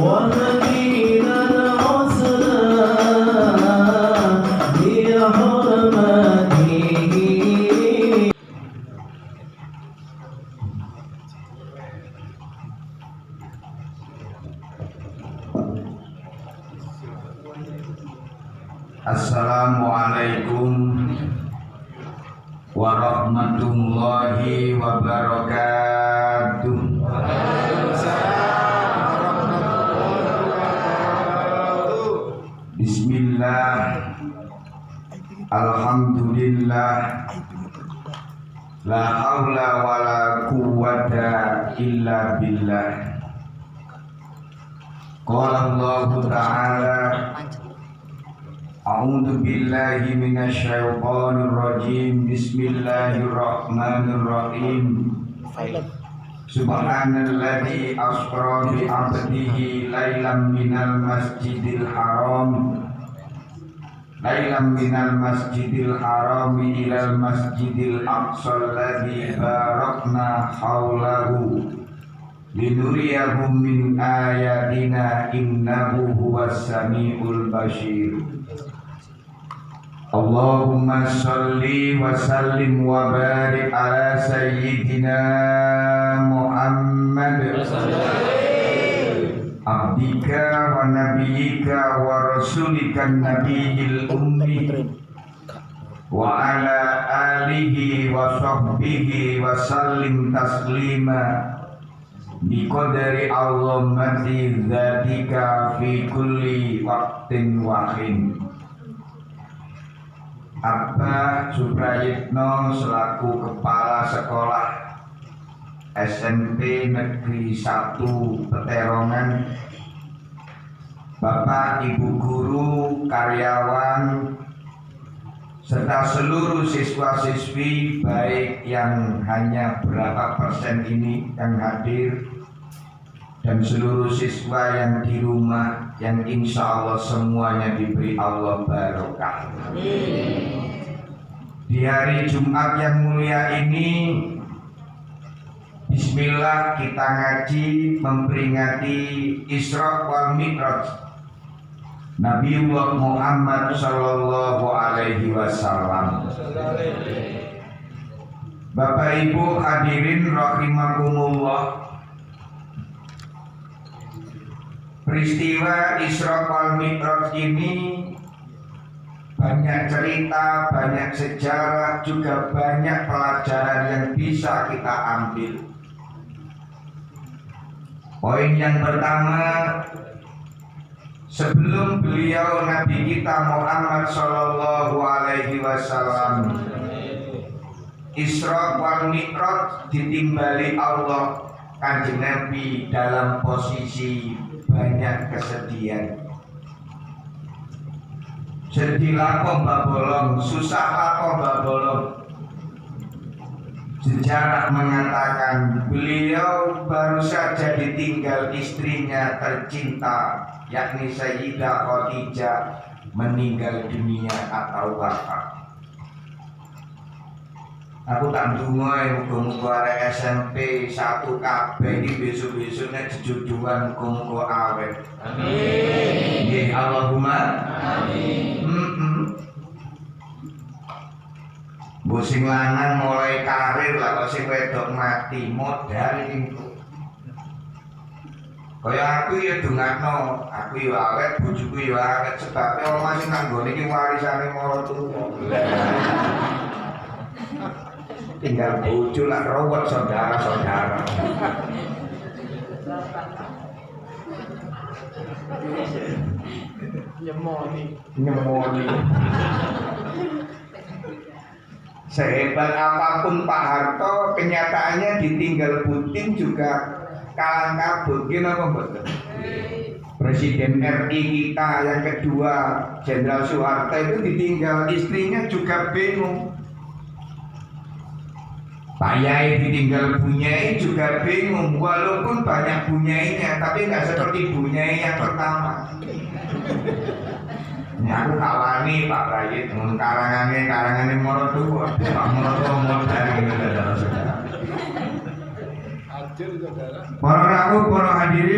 ونبينا الحسنى بحرمته. Assalamualaikum warahmatullahi wabarakatuh. Bismillah, alhamdulillah, la haula wala quwwata illa billah. Qala Allah Ta'ala, a'udzu billahi minasy syaithanir rajim. Bismillahirrahmanirrahim. Subhanalladzi asra bi 'abdihi lailam minal masjidil haram ilal masjidil aqsa alladzi barakna haulahu linuriyahu min ayatina innahu huwas samiul basir. Allahumma sholli wa sallim wa barik ala sayyidina Muhammad abdika wa nabiyyika wa rasulika nabiyil ummi wa ala alihi wa sahbihi wa sallim taslima biqadari azamati dzatika fi kulli waqtin wa hin. Abah Suprayitno selaku Kepala Sekolah SMP Negeri 1 Peterongan, Bapak Ibu Guru, karyawan, serta seluruh siswa-siswi baik yang hanya berapa persen ini yang hadir dan seluruh siswa yang di rumah yang insya Allah semuanya diberi Allah barokah. Di hari Jumat yang mulia ini, bismillah kita ngaji memperingati Isra wal Mi'raj Nabiullah Muhammad sallallahu alaihi wasallam. Bapak Ibu hadirin rahimakumullah, peristiwa Isra wal Mi'raj ini banyak cerita, banyak sejarah, juga banyak pelajaran yang bisa kita ambil. Poin yang pertama, sebelum beliau Nabi kita Muhammad sallallahu alaihi wasallam Isra wal Mi'raj ditimbali Allah, Kanjeng Nabi dalam posisi banyak kesedihan. Sedih laku mbak bolong, susah laku mbak bolong. Sejarah mengatakan beliau baru saja ditinggal istrinya tercinta, yakni Sayyidah Khadijah, meninggal dunia atau wafat. Aku tak ndonga muga-muga arek SMP 1 kabeh iki besok-besok nek jejodohan muga-muga awet. Amin. Nggih, Allahumma amin. Mbok sing lanang mulai karir lah, kok sing wedok mati modal iki. Kaya aku ya dongakno, aku ya awet, bojoku ya awet, sebabnya omah sing nanggone iki warisane marang tuwa. Tinggal bojo lah rawat saudara-saudara. Nyemoni. Sehebat apapun Pak Harto, kenyataannya ditinggal Putin juga kalang kabut. Gimana betul? Presiden RI kita yang kedua, Jenderal Soeharto itu ditinggal, istrinya juga bingung. Pak Yai ditinggal bunyai juga bingung, walaupun banyak bunyainya, tapi nggak seperti bunyai yang pertama. Ini aku kawani Pak Rayit, karangannya Morotua, Pak Morotua modal gitu saudara-saudara. Para rawuh, para hadirin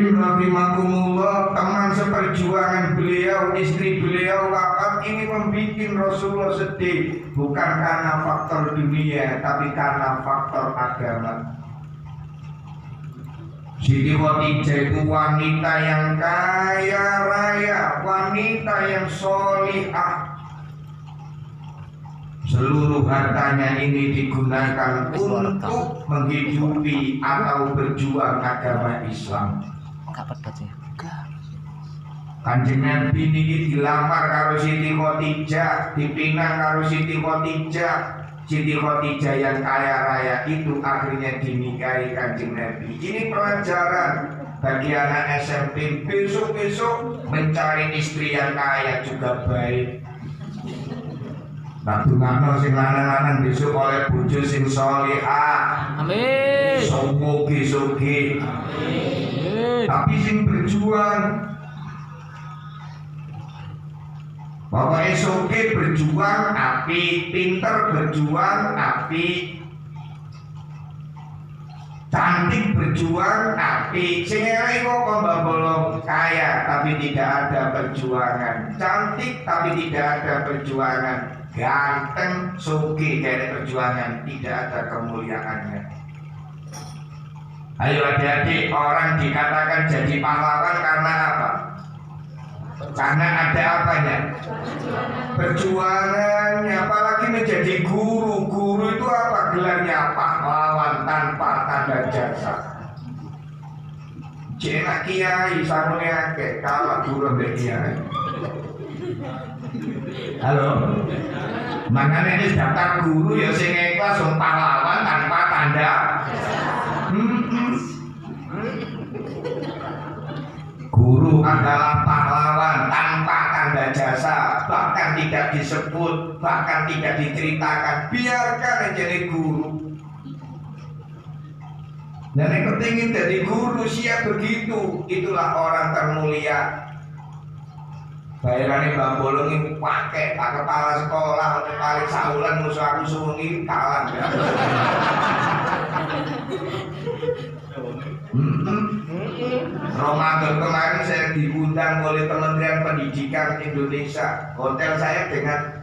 istri beliau wafat ini membuat Rasulullah sedih, bukan karena faktor dunia tapi karena faktor agama. Siti Khadijah itu wanita yang kaya raya, wanita yang solihah. Seluruh hartanya ini digunakan untuk menghidupi atau berjuang agama Islam. Kanjeng Nabi niki dilamar karo Siti Khadijah, dipinang karo Siti Khadijah. Siti Khadijah yang kaya raya itu akhirnya dinikahi Kanjeng Nabi. Ini pelajaran bagi anak SMP, besok-besok mencari istri yang kaya juga baik. Tak dungakno sing lanang-lanang besok oleh bojo sing sholihah. Amin. Somugi-sogi. Amin. Tapi sing berjuang. Pokoknya soge berjuang api, pinter berjuang api, cantik berjuang api. Sing elek kok Mbak Bolong kaya tapi tidak ada perjuangan, cantik tapi tidak ada perjuangan, ganteng soge kayak perjuangan, tidak ada kemuliaannya. Ayo adik-adik, orang dikatakan jadi pahlawan karena apa? Karena ada apanya? Perjuangannya. Apalagi menjadi guru. Guru itu apa gelarnya? Pahlawan tanpa tanda jasa. Jenak kiai samune akeh kalah guru mbek kiai. Halo. Makanya ini daftar guru ya sing ikhlas wong pahlawan tanpa tanda. Guru adalah pahlawan tanpa tanda jasa, bahkan tidak disebut, bahkan tidak diceritakan. Biarkan jadi guru. Dan yang penting jadi guru siap begitu, itulah orang termulia. Bayarannya Mbak Bolong ini pakai Pak Kepala Sekolah, paling saulan musuh aku sungi kalah. Ramadan kemarin saya diundang oleh Kementerian Pendidikan Indonesia. Hotel saya dengan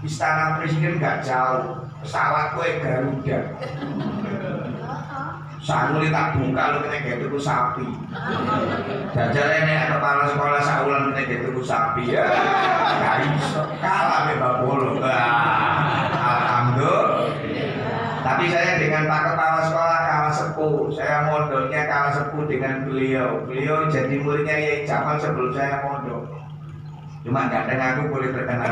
Istana Presiden gak jauh. Pesawat gue Garuda. Sauli tak buka lu kena kayak tuku sapi. Jajarnya nih kepala sekolah saulan kena kayak tuku sapi ya. Gak iso kalah nih Mbak Bolong. Alhamdulillah. Tapi saya dengan Pak Kepala Sekolah kalah sepuh. Saya mondoknya kalah sepuh dengan beliau. Beliau jadi muridnya Yai Jamal sebelum saya mondok. Cuma kadang aku boleh terkenal.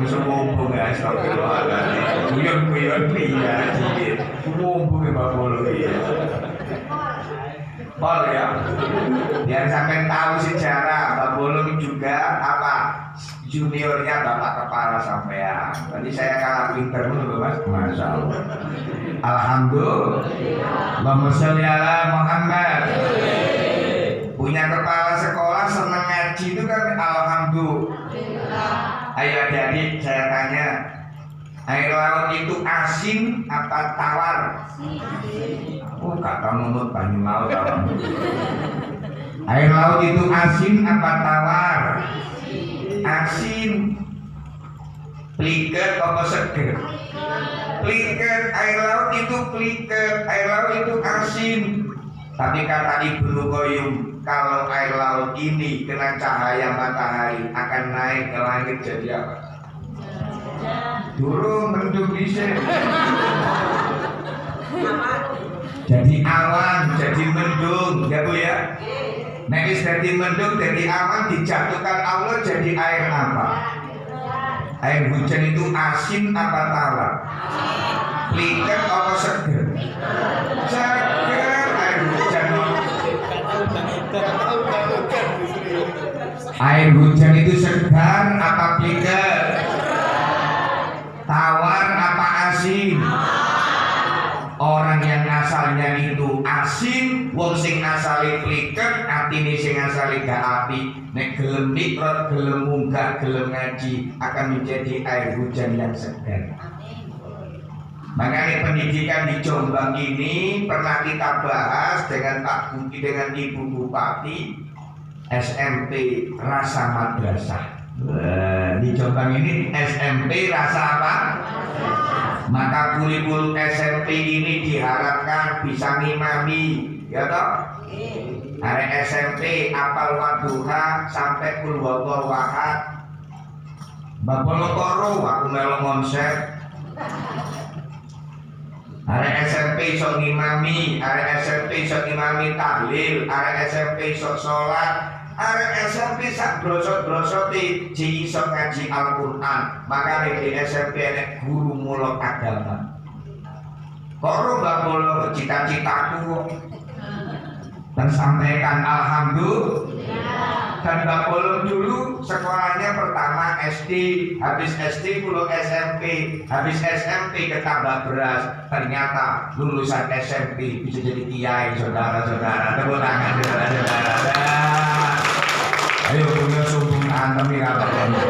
Semumpung ya, astagfirullahaladzim. Kuyon-kuyon iya, sedikit. Semumpung ya Mbak Bolong iya. Pol ya. Biar sampai tahu sejarah Mbak Bolong juga apa? Juniornya Bapak Kepala sampean. Tadi saya kalah pinter dulu Mas. Masya Allah. Alhamdulillah. Allahumma sholli ala Muhammad. Punya kepala sekolah senang ngaji itu kan alhamdulillah. Ayo adik-adik saya tanya, air laut itu asin apa tawar? Oh kata menurut Banyu Laut. Air laut itu asin apa tawar? Asin. Pliket apa seger? Pliket. Air laut itu pliket, air laut itu asin. Tapi kata Ibnu Qayyim, kalau air laut ini kena cahaya matahari akan naik ke langit jadi apa? Durung mendung bisa. Jadi awan, jadi mendung, ya Bu ya? Nek jadi mendung, jadi awan dijatuhkan Allah jadi air apa? Air hujan itu asin apa tawar? Pliket apa seger? Seger. Air hujan. Air hujan itu segar apa pliket? Tawar apa asin? Orang yang asalnya itu asin, wong sing asale pliket, atine sing asale gak api. Nek gelem mikrot, gelem munggah, gelem ngaji akan menjadi air hujan yang segar. Makanya pendidikan di Jombang ini pernah kita bahas dengan Pak Bupati, dengan Ibu Bupati, SMP Rasa Madrasah. Di Jombang ini SMP rasa apa? Maka kurikulum SMP ini diharapkan bisa ngimami, ya toh? Hari SMP apal wadduha sampai kul huwallahu ahad. Bapolo koro aku melu konser. Hari SMP sok ngimami, hari SMP sok ngimami tahlil, hari SMP sok sholat, hari SMP sak brosot-brosoti ji sok ngaji Al-Quran. Maka di SMP ada guru mulok agama. Koro bapolo cita-citaku dan sampaikan alhamdulillah. Dan bapolo dulu sekolahnya pertama SD, habis SD kulo SMP, habis SMP ke tambah beras. Ternyata lulusan SMP bisa jadi kiai, saudara-saudara. Tepuk tangan saudara-saudara. Ayo punya sombong antem nih katanya.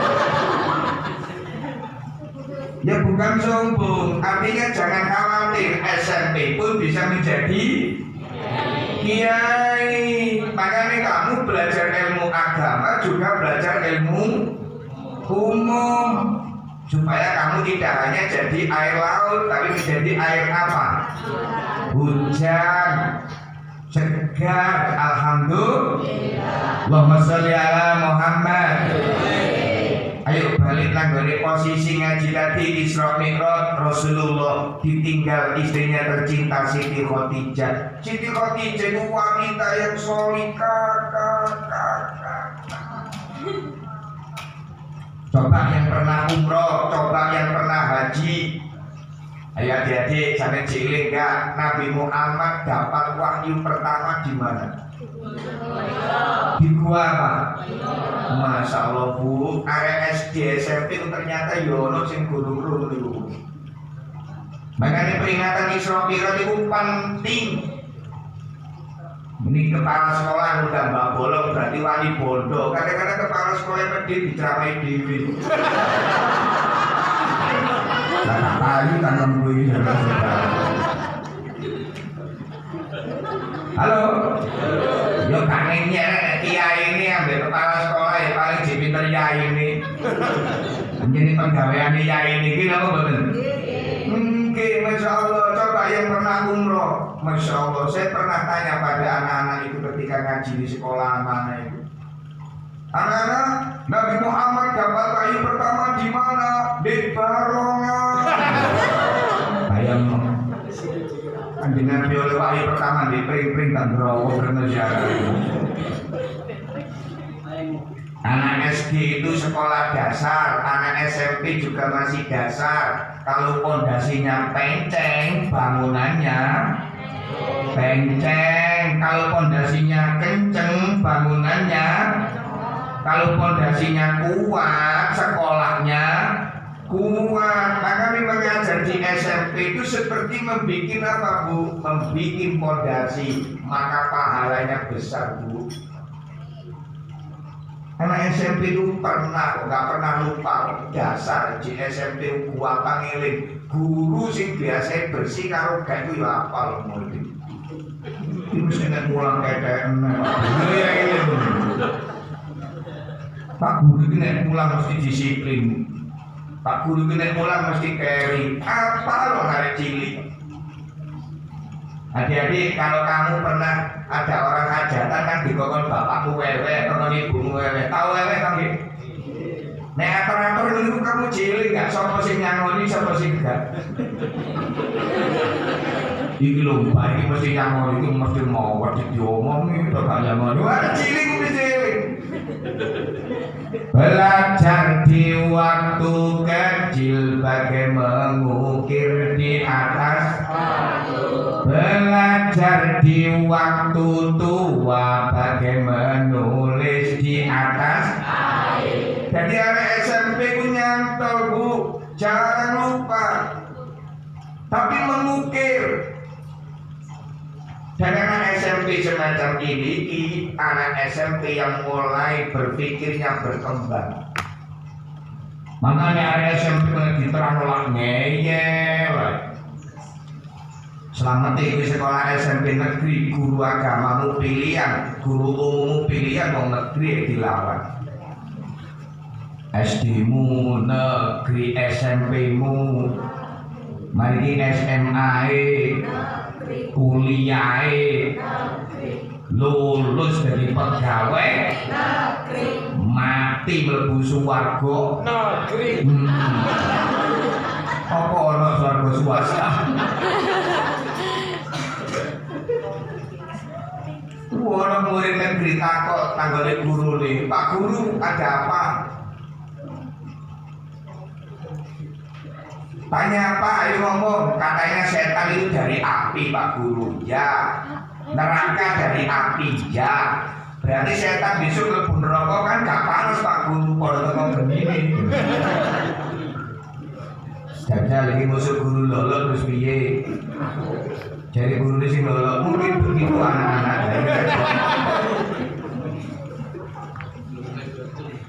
Ya bukan sombong, artinya jangan khawatir, SMP pun bisa menjadi kiai. Makanya kamu belajar ilmu agama juga belajar ilmu umum, supaya kamu tidak hanya jadi air laut, tapi menjadi air apa? Hujan segar. Alhamdulillah. Allahumma sholli ala Muhammad. Ayo balik langgone posisi ngaji tadi. Isra Mi'raj Rasulullah ditinggal istrinya tercinta Siti Khadijah. Siti Khadijah itu wanita yang solihah. Coba yang pernah umroh, coba yang pernah haji. Ayo adik-adik sampai cilik enggak, Nabi Muhammad dapat wahyu pertama di mana? Di gua apa? Masya Allah bu, area SD SMP itu ternyata yono sing gunung itu. Makanya peringatan Isra Mi'raj itu penting. Ini kepala sekolah udah mbak bolong berarti wali bodoh. Kadang-kadang kepala sekolah medit diceramai dewi. Nah, kayu tangan gue saudara-saudara. Halo. Yo kangennya kiai ini ambil kepala sekolah ya paling pinter kiai ini. Jadi pegawaian kiai ini apa betul? Oke, masya Allah. Coba yang pernah umroh, masya Allah. Saya pernah tanya pada anak-anak itu ketika ngaji di sekolah mana itu. Anak-anak, Nabi Muhammad dapat wahyu pertama di mana? Di Barongan. Bayang. Kanjeng Nabi oleh wahyu pertama di pring-pring dan berawo bernejarah. Anak SD itu sekolah dasar, anak SMP juga masih dasar. Kalau pondasinya penceng, bangunannya penceng. Kalau pondasinya kenceng, bangunannya. Kalau pondasinya kuat, sekolahnya kuat. Maka mengajar di SMP itu seperti membuat apa bu? Membuat pondasi, maka pahalanya besar bu. Anak SMP itu nggak pernah lupa dasar di SMP gua panggilin guru sing biasa bersih karo gak itu ya apal mulai. Itu mesti mulang KTM. Pak guru ini nek mulang mesti disiplin. Pak guru ini nek mulang mesti carry. Apa lo hari cilik? Adik-adik, kalau kamu pernah ada orang hajatan kan dikokon bapakmu wewe atau ibumu wewe, tahu wewe kan gitu? Nek atur-atur itu kamu cilik nggak? Sopo sing nyangoni, sopo sing enggak? Iki lho, Pak, iki mesti nyangoni, iki mesti mau diomongi, atau gak nyangoni. Wah, cilik mesti cilik. Belajar di waktu kecil bagai mengukir di atas. Belajar di waktu tua bagai menulis di atas air. Jadi anak SMP ku nyantol bu, jangan lupa. Tapi mengukir. Dan anak SMP semacam ini, anak SMP yang mulai berpikirnya berkembang. Makanya anak SMP diterang oleh ngeyel. Selamat di sekolah SMP negeri, guru agamamu pilihan, guru umummu pilihan, mau negeri dilawan. SD-mu negeri, SMP-mu, mari SMA, kuliah, lulus dari pegawai, mati mlebu swarga negeri. Apa ana swarga swasta? Orang murid negeri takut tanggane guru nih, Pak Guru ada apa? Tanya apa? Ayo ngomong. Katanya setan itu dari api, Pak Guru. Ya. Neraka dari api. Ya. Berarti setan besok mlebu neraka kan gak panas, Pak Guru. Kalau tengok begini. Jajal lagi musuh guru lolo terus piye? Jadi guru di sini lolo mungkin begitu anak-anak.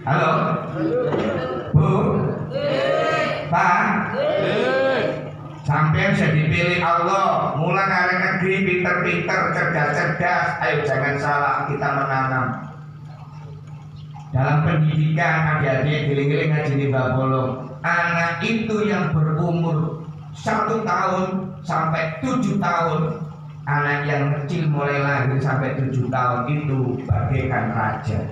Halo, Bu, Pak, sampai saya dipilih Allah, mulai dari negeri pinter-pinter, cerdas-cerdas. Ayo jangan salah, kita menanam. Dalam pendidikan adik-adik giling-giling ngaji di Babolong. Anak itu yang berumur 1 tahun sampai 7 tahun, anak yang kecil mulai lahir sampai 7 tahun itu bagaikan raja.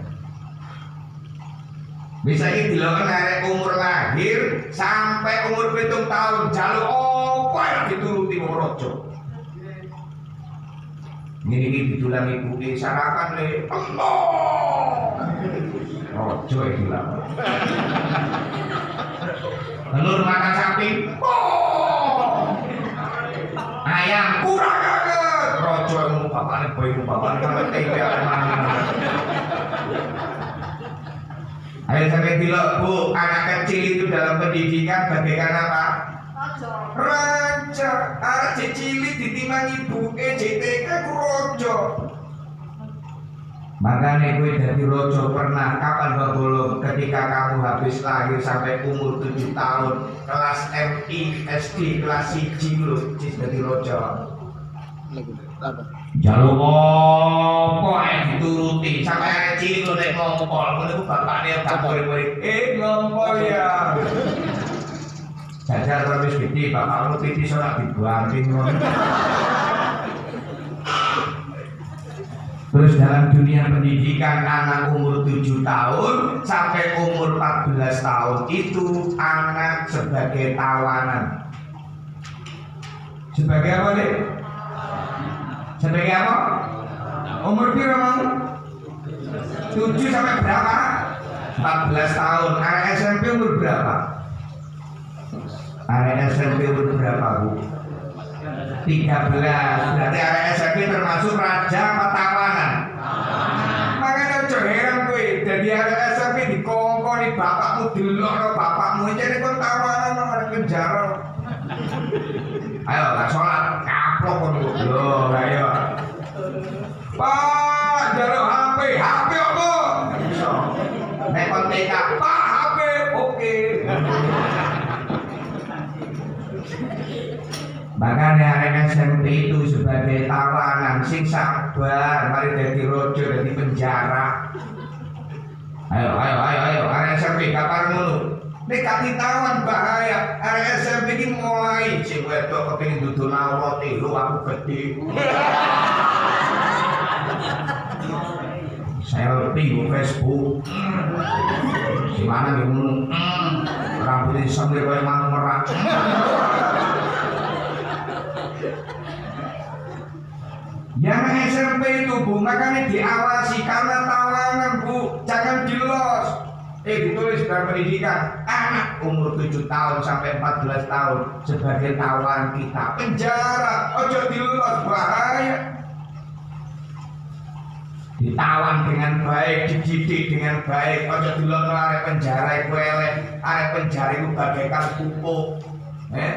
Bisa ini dilakukan dari umur lahir sampai umur 7 tahun, jalur apa yang dituruti wong raja. Ini didulang ibu sarapan le, Allah. Raja iki lah. Telur makan sapi, ayam kurang banget. Rojo yang bapaknya boy bapaknya kan tempe mana. Ayo sampai dilok Bu, anak kecil itu dalam pendidikan bagaikan apa? Raja. Anak cicili ditimbang ibu JTK ku rojo. Makanya gue jadi rojo pernah kapan Babolong ketika kamu habis lahir sampai umur 7 tahun kelas MI SD kelas 1 lu jadi rojo. Jalur apa yang dituruti sampai anak cilik lu nek ngompol ngono ku bapakne gak murid-murid ngompol ya. Jajal terus gede bapakmu piti ora dibuangin ngono. Terus dalam dunia pendidikan anak umur 7 tahun sampai umur 14 tahun itu anak sebagai tawanan. Sebagai apa nih? Sebagai apa? Umur berapa? 7 sampai berapa? 14 tahun. Anak SMP umur berapa? Anak SMP umur berapa, Bu? 13. Berarti anak SMP termasuk raja apa tawanan? Makanya ojo heran kowe dadi anak SMP dikongkoni bapakmu delokno bapakmu jadi kon tawanan nang penjara. Ayo lah sholat kaplok kon lho ayo. Pak jaluk HP apa? Iso. Nek kon TK Pak HP oke. Makanya anak SMP itu sebagai tawanan sing sabar, mari jadi rojo dari penjara. Ayo, anak SMP kapan mulu? Nek kati tawan bahaya. Anak SMP ini mulai sing wedok kepengin dudul aurat lu aku gede. Selfie di Facebook. Gimana gitu? Rambutnya sambil kayak mantu merak. Yang SMP itu Bu, makanya diawasi karena tawanan Bu, jangan dilos. Ditulis dalam pendidikan, anak umur 7 tahun sampai 14 tahun sebagai tawanan kita penjara, ojo dilos bahaya. Ditawan dengan baik, dididik dengan baik, ojo dilos arek penjara iku elek, arek penjara itu bagaikan pupuk.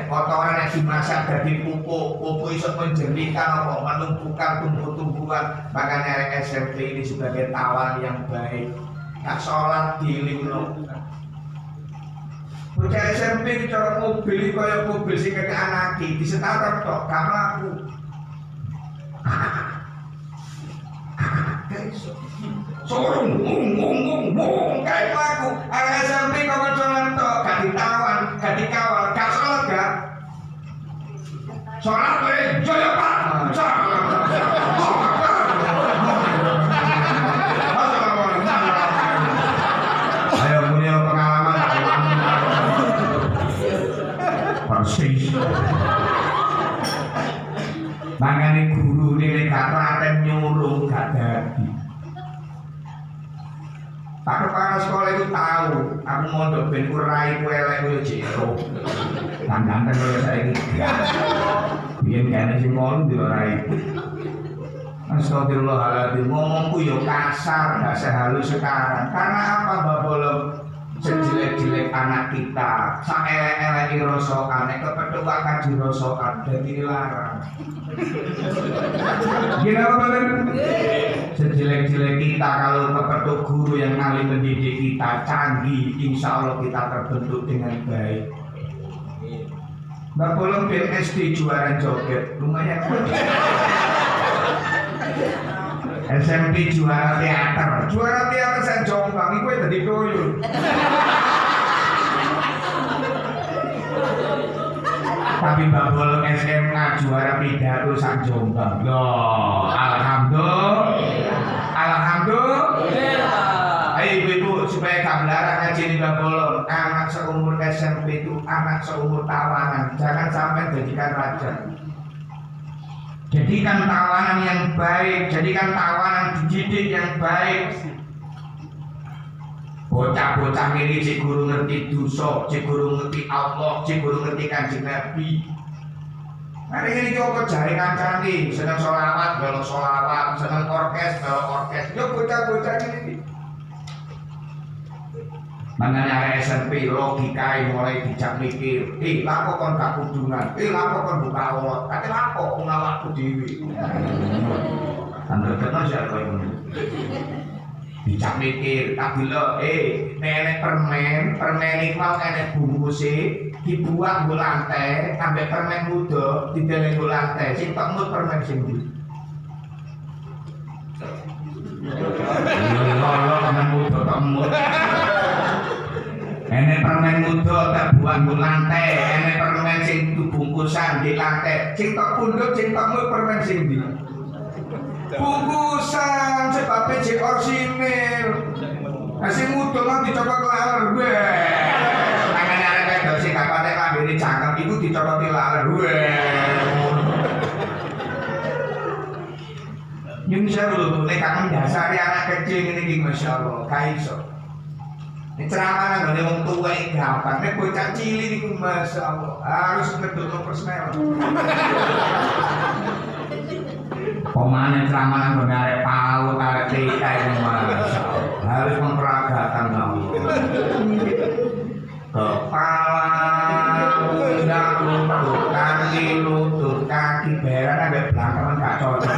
Kotoran yang dimasak dari pupuk iso menjernihkan apa menumpukan tumbuh-tumbuhan. Makanya SMP ini sebagai tawan yang baik. Gak sholat dilingno. Bocah SMP ini cara mobil kaya mobil sing kene anaki disetarap tok gak mlaku. Sorong kayak aku arek SMP kok sholat tok gak ditawan gak dikawal gak sholat gak sholat weh jaya Pak ayo punya pengalaman persis makanya guru ini gak telaten nyuruh gak dadi. Pak kepala sekolah itu tahu aku mondok ben kurai ku elek ku jero. Ganteng kaya saiki. Biyen kene sing ngono di ora iku. Astagfirullahaladzim, ngomongku yo kasar, gak sehalus sekarang. Karena apa Mbak Bolong? Sejelek-jelek anak kita, saelek-elek rosokan, nek kepethuk akan dirosokan, dadi dilarang. Gimana Bapak? Sejelek-jelek kita kalau kepethuk guru yang alim mendidik kita canggih, insya Allah kita terbentuk dengan baik. Mbak Bolong BSD juara joget, lumayan. SMP juara teater saya Jombang, itu tadi koyo. Tapi Mbak Bolong SMA juara pidato sak Jombang. Loh, alhamdulillah. Ayo ibu-ibu supaya gak melarang ngaji di Mbak Bolong. Anak seumur SMP itu anak seumur tawanan. Jangan sampai jadikan raja. Jadikan tawanan yang baik, jadikan tawanan dididik yang baik. Bocah-bocah ini cik guru ngerti dosa, cik guru ngerti Allah, cik guru ngerti Kanjeng Nabi. Hari ini coba jari kancani, seneng sholawat, belok sholawat, seneng orkes, belok orkes. Yo bocah-bocah ini. Makanya SMP logika mulai dijak mikir, lapo kon gak kudungan, lapo kon buka aurat, kate lapo ngawakku dhewe. Tandel kena siapa yang dijak mikir, tapi lo, nenek permen ini mau nenek bungkusnya, dibuat di lantai, sampai permen muda, dideleng di lantai, sing temut permen sing Allah permen muda temut. Enek permen muda terbuat di lantai, enek permen sing bungkusan di lantai, sing tak punduk, sing temut permen sing di bungkusan sebabnya jek orsinil. Sing muda lah dicoba kelar, tangan arek wedok sing gak patek lambene cakep iku dicoba kelar. Nyun sewu nek kamu dasari anak kecil ngene iki masyaallah, ka iso. Nek ceramah nang wong tuwa iki gampang, nek bocah cilik iku masyaallah harus ngedukno persnel. Pemane ceramah nang arek PAUD, arek TK iki masyaallah harus memperagakan kamu. Kepala pundak lutut kaki beran ambek belakang gak cocok.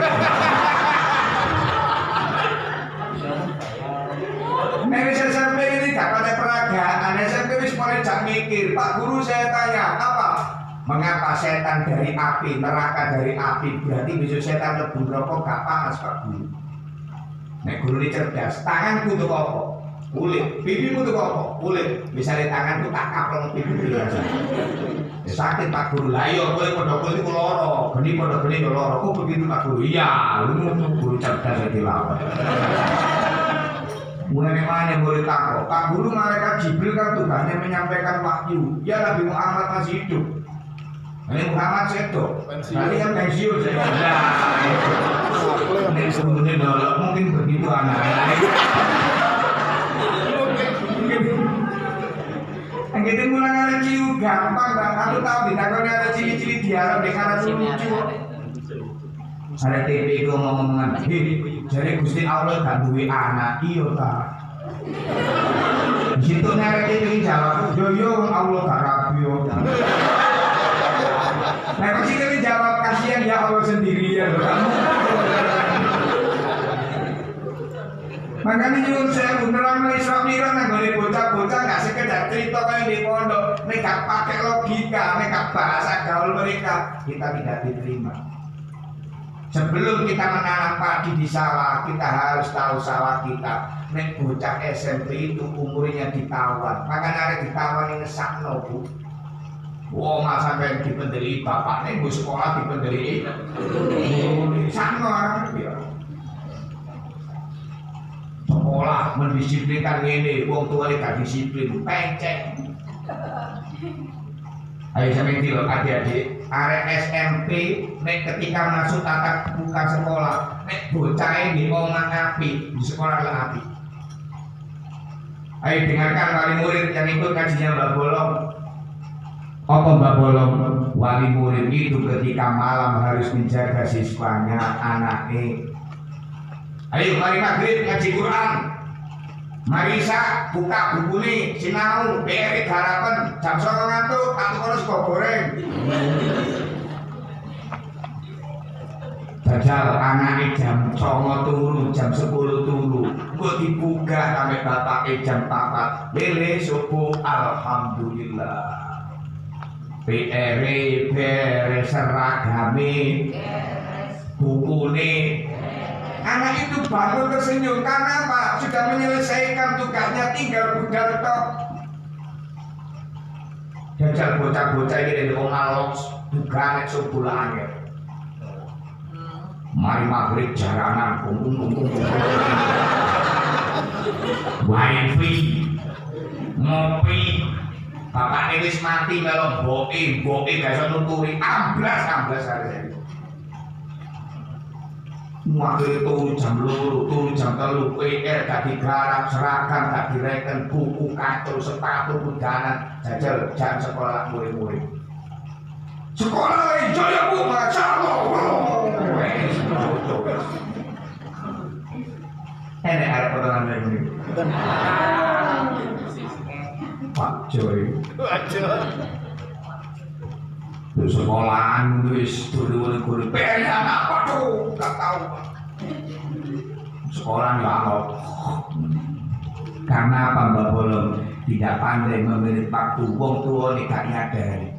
Nek SMP ini gak pada peragaan, SMP wis mulai jak mikir. Pak Guru saya tanya, apa? Mengapa setan dari api, neraka dari api? Berarti besok setan lebih rokok gak panas Pak Guru. Nek guru ini cerdas, tanganku untuk apa? Kulit, pipimu untuk apa? Kulit. Misalnya tanganku tak kaplong pipi aja. Sakit Pak Guru, lah iya kulit kulit itu loro, geni itu loro. Oh begitu Pak Guru, iya, lu guru cerdas jadi lawan. Mulai mana boleh takut? Pak Guru malaikat Jibril kan tugasnya menyampaikan wahyu. Ya Nabi Muhammad masih hidup. Nabi Muhammad sedo. Nanti kan pensiun saya. Ini sebetulnya dolok mungkin begitu anak-anak. Yang gitu mulai ada ciu gampang Bang. Aku tahu ditakoni ada ciri-ciri dialog di karena lucu. Ada TV itu ngomong-ngomongan, jadi Gusti Allah gak duwe anak, iya tak? Di situ ngerek TV jawab, yo Allah gak rapi yo. Nah kok sih jawab kasihan ya Allah sendirian loh kamu. Makanya nyuwun saya beneran Isra Mi'raj nang gone bocah-bocah gak sekedar cerita kayak di pondok, nek gak pakai logika, nek gak bahasa gaul mereka, kita tidak diterima. Sebelum kita menanam padi di sawah, kita harus tahu sawah kita. Nek bocah SMP itu umurnya ditawan, maka nare ditawan ini ngesakno bu. Wah masa sampai dipendeli bapak nih bu sekolah dipendeli. Sakno orang dia. Sekolah mendisiplinkan ini, wong tua ini gak disiplin, pencet. Ayo sampai dilo adik-adik, arek SMP nek ketika masuk tatap muka sekolah, nek bocah di omah api, di sekolah adalah api. Ayo dengarkan wali murid yang ikut kajian Mbak Bolong. Apa Mbak Bolong? Wali murid itu ketika malam harus menjaga siswanya, anaknya. Ayo mari maghrib ngaji Quran. Marisa buka buku nih, sinau, berik harapan, jam 09.00 ngantuk, aku harus kok goreng. Jajal anaknya jam 09.00 turu, jam 10 turu, kok dibuka sampai bapaknya jam 4. Lele subuh, alhamdulillah. PR beres seragami, buku nih. Anak itu bangun tersenyum karena apa? Sudah menyelesaikan tugasnya, tinggal budal tok. Jajal bocah-bocah ini dari ongalok juga nek subuh langit. Mari maghrib jaranan kumpul. Wifi ngopi. Bapak ini wis mati melo boke gak iso nuturi amblas hari. Waktu itu jam 2, turu jam 3, PR gak digarap, seragam gak direken, buku, kartu, sepatu, kudanan, jajal jam sekolah murid-murid. Sekolah jaya bu, masya Allah. Enak ada potongan lagi ini. Pak Joy. Terus sekolahan wis turun-turun PR apa tuh? Gak tahu. Sekolah nggak mau. Karena apa Mbak Bolong? Tidak pandai memilih waktu, wong tua nih gak nyadari.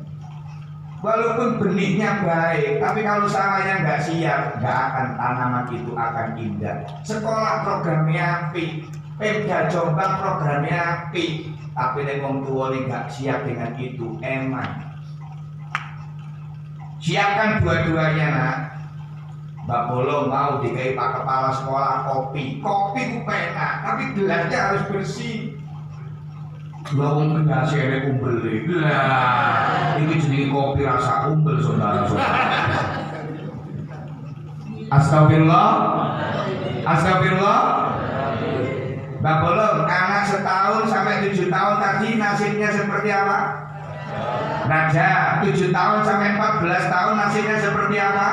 Walaupun benihnya baik, tapi kalau sawahnya nggak siap, nggak akan tanaman itu akan indah. Sekolah programnya api, Pemda Jombang programnya api, tapi nih wong tua nih nggak siap dengan itu, emang. Siapkan dua-duanya nak. Mbak Bolong mau dikai Pak Kepala Sekolah kopi itu enak, tapi gelasnya harus bersih. Lawang gelasnya ada umbel lah. Ini jenis kopi rasa umbel saudara-saudara. Astagfirullah. Mbak Bolong, anak setahun sampai 7 tahun tadi nasibnya seperti apa? Raja 7 tahun sampai 14 tahun nasibnya seperti apa?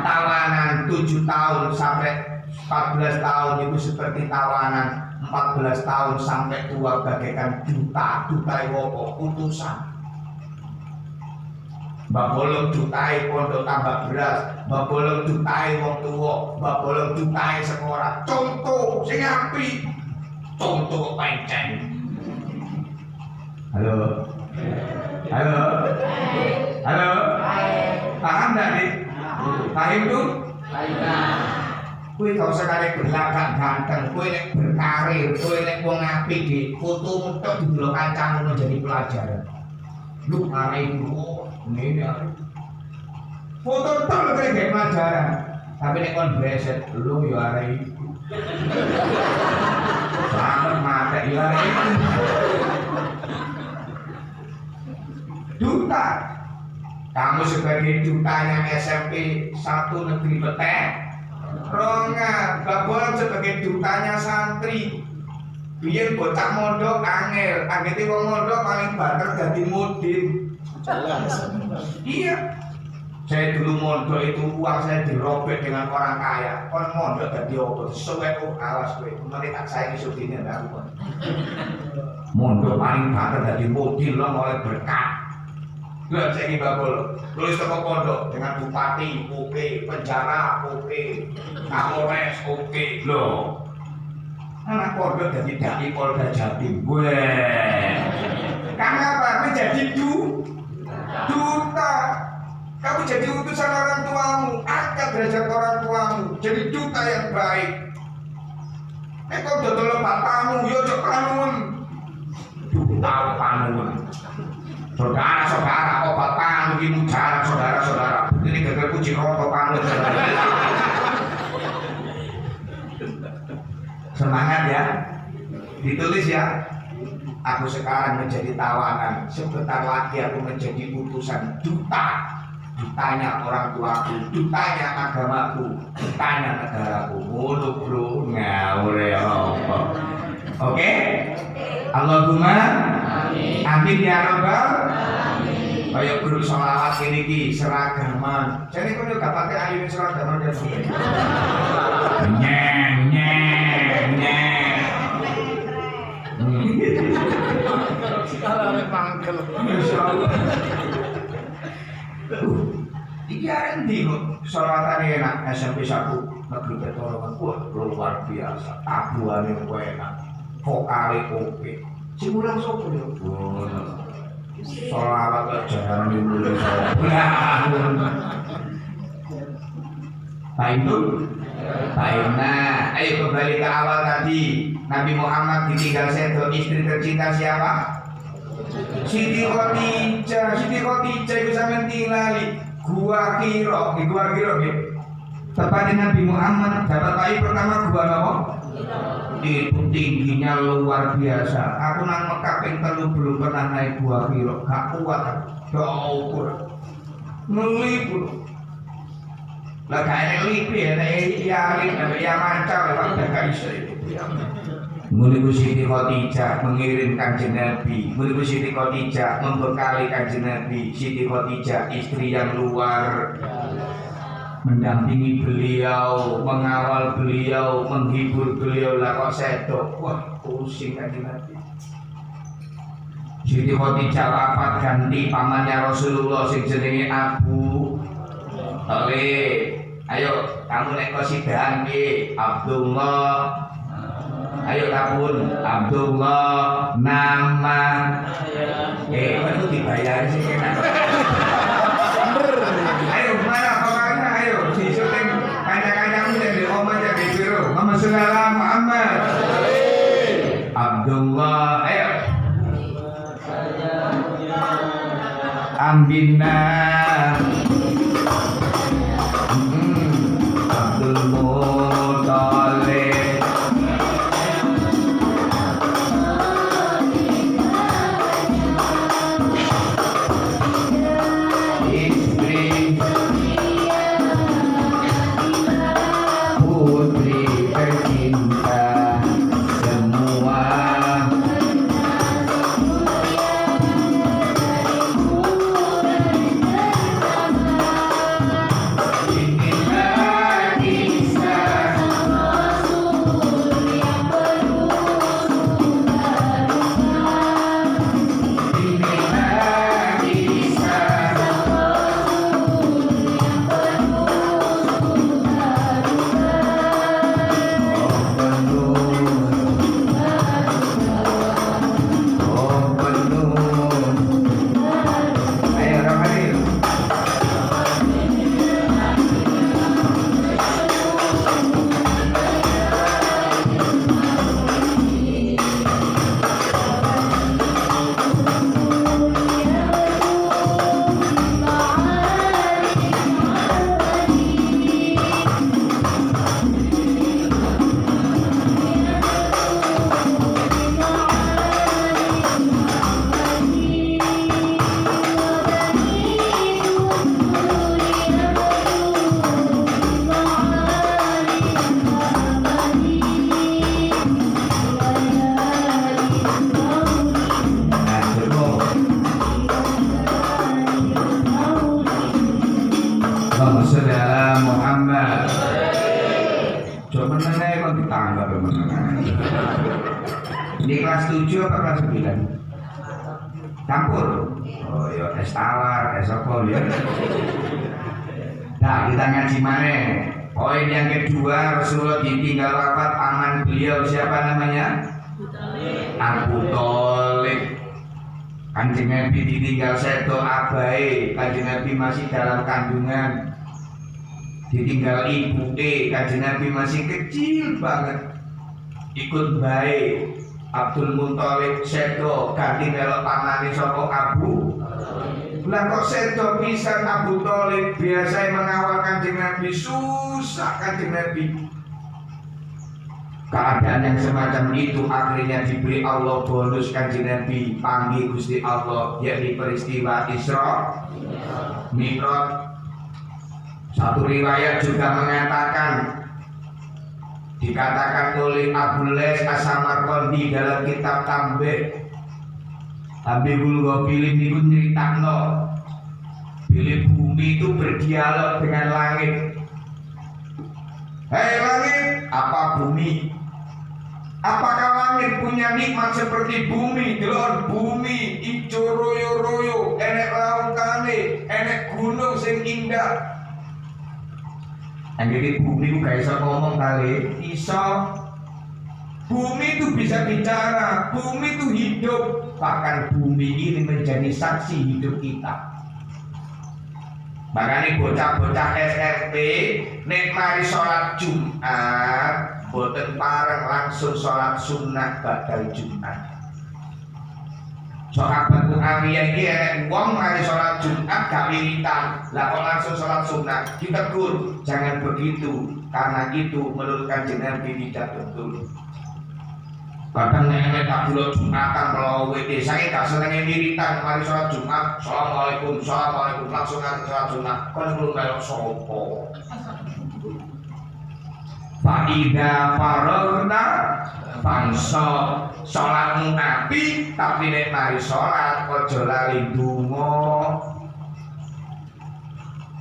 Tawanan 7 tahun sampai 14 tahun itu seperti tawanan, 14 tahun sampai tua bagaikan duta wopo utusan. Mbak Bolong dutai pondok tambah beras, Mbak Bolong dutai wong tua, Mbak Bolong dutai sekolah. Contoh sing apik, contoh penceng. Halo. Paham gak nih? Paham tuh? Kue gak usah kalian berlagak ganteng, kue nek berkarir, kue nek wong apik di foto mutok di dulu kancamu menjadi pelajaran. Lu hari itu, ini foto tok lu kayak pelajaran. Tapi nek kon breset, lu yo hari itu. Selamat mati yo hari itu. Duta, kamu sebagai dutanya SMP 1 Negeri Petek. Ronga, Mbak Bolong sebagai dutanya santri. Biar bocah mondok angel, akhirnya wong mondok paling banter jadi mudin. Iya. Saya dulu mondok itu uang saya dirobek dengan orang kaya. Orang mondok jadi apa? Sesuai awas gue. Mereka saya isutinnya enggak apa. Mondok paling banter jadi mudin lo mulai berkah. Lihat saya ini Mbak Bolong, tulis toko pondok dengan bupati, oke, penjara, oke, Kapolres, oke, loh. Anak pondok jadi dai Polda Jatim, gue. Karena apa? Menjadi duta. Kamu jadi utusan orang tuamu, angkat derajat orang tuamu, jadi duta yang baik. Kau dodol bapakmu, yo cok panun. Duta panun. Saudara-saudara, obat panun ini jarak saudara-saudara. Ini gagal kucing rokok panun. Semangat ya, ditulis ya. Aku sekarang menjadi tawanan, sebentar lagi aku menjadi utusan duta. Dutanya orang tuaku, dutanya agamaku, dutanya negaraku. Ngono bro, ngawur ya Allah. Oke? Allahumma amin ya rabbal alamin. Kaya guru sholawat ini ki seragaman. Jadi kau gak pakai ayu seragaman ya sih. Nyeng. Masya Allah. Iki arek ndi kok sholawatane enak SMP 1 negeri Petorokan. Wah, luar biasa. Tabuhane kok enak. Vokale oke. Sing ulang sapa yo? Sholawat kok jarang dimulai sapa. Baik itu. Baik, nah, ayo kembali ke awal tadi. Nabi Muhammad ditinggal sedo, istri tercinta siapa? Siti Khadijah. Siti Khadijah itu sampeyan tinggali Gua Hira, di Gua Hira nggih. Tepatnya Nabi Muhammad dapat bayi pertama gua apa? Itu tingginya luar biasa. Aku nang Mekah ping 3 belum pernah naik Gua Hira, gak kuat. Ya ukur. Ngelipur. Lah kayak lipi ya mancal Pak gak iso itu. Muliku Siti Khadijah mengirim Kanjeng Nabi. Muliku Siti Khadijah membekali Kanjeng Nabi. Siti Khadijah istri yang luar, mendampingi beliau, mengawal beliau, menghibur beliau. Lah kok sedo, wah pusing Kanjeng Nabi. Siti Khadijah wafat ganti pamannya Rasulullah sing jenenge Abu Thalib. Ayo kamu nek kosidahan ki Abdullah. Ayo kapun Abdullah nama. Itu dibayar sih enak. Ayo mana pokoknya ayo di syuting kanca-kancamu yang di omah jadi biru. Muhammad sallallahu Muhammad. Abdullah ayo. Ambina. Abdul Muthalib. Ini kelas 7 apa kelas 9? Campur? Oh ya, es tawar, es apa ya? Nah, kita ngaji mana? Poin yang kedua, Rasulullah ditinggal wafat, paman beliau siapa namanya? Abu Thalib. Kanjeng Nabi ditinggal sedo abai, Kanjeng Nabi masih dalam kandungan. Ditinggal ibu Kanjeng Nabi masih kecil banget. Ikut baik Abdul Muthalib sedo ganti melok pamane saka Abu. Lah kok sedo pisan Abu Thalib biasa mengawal Kanjeng Nabi, susah Kanjeng Nabi. Keadaan yang semacam itu akhirnya diberi Allah bonus Kanjeng Nabi panggil Gusti Allah, yakni peristiwa Isra Mi'raj. Satu riwayat juga mengatakan, dikatakan oleh Abu Les As-Samarqandi dalam kitab Tambih Tabihul Ghafilin itu nyeritakno bila bumi itu berdialog dengan langit. Hei langit, apa bumi? Apakah langit punya nikmat seperti bumi? Delok bumi ijo royo-royo, enek lautane, enek gunung sing indah. Jadi bumi itu gak bisa ngomong kali, iso. Bumi itu bisa bicara, bumi itu hidup. Bahkan bumi ini menjadi saksi hidup kita. Makanya bocah-bocah SMP nek mari sholat Jumat boten pareng langsung sholat sunnah badal Jumat. Sahabat Muawiyah iki enek wong mari sholat Jumat gak wiritan, lah kok langsung sholat sunnah. Ditegur, jangan begitu, karena itu menurut Kanjeng Nabi tidak betul. Kadang nenek tak dulu Jumatan melawe saya gak senengnya wiritan mari sholat Jumat, assalamualaikum, assalamualaikum, langsung nanti sholat sunnah. Kon belum melok sopo. Fa'idha faragna fangso, sholatmu api tapi nek mari sholat ojo lali donga.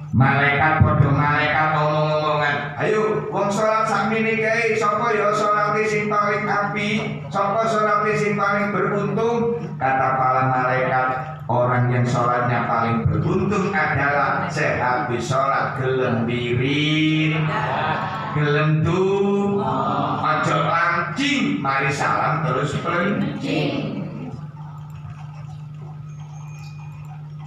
Malaikat padha malaikat ngomong-ngomongan, ayo wong sholat sakmene kae, sapa ya sholate sing paling api, sapa sholate sing paling beruntung? Kata para malaikat, orang yang sholatnya paling beruntung adalah sehabis sholat gelem wirid, gelem tuh, ojo lancing, mari salam terus pelencing.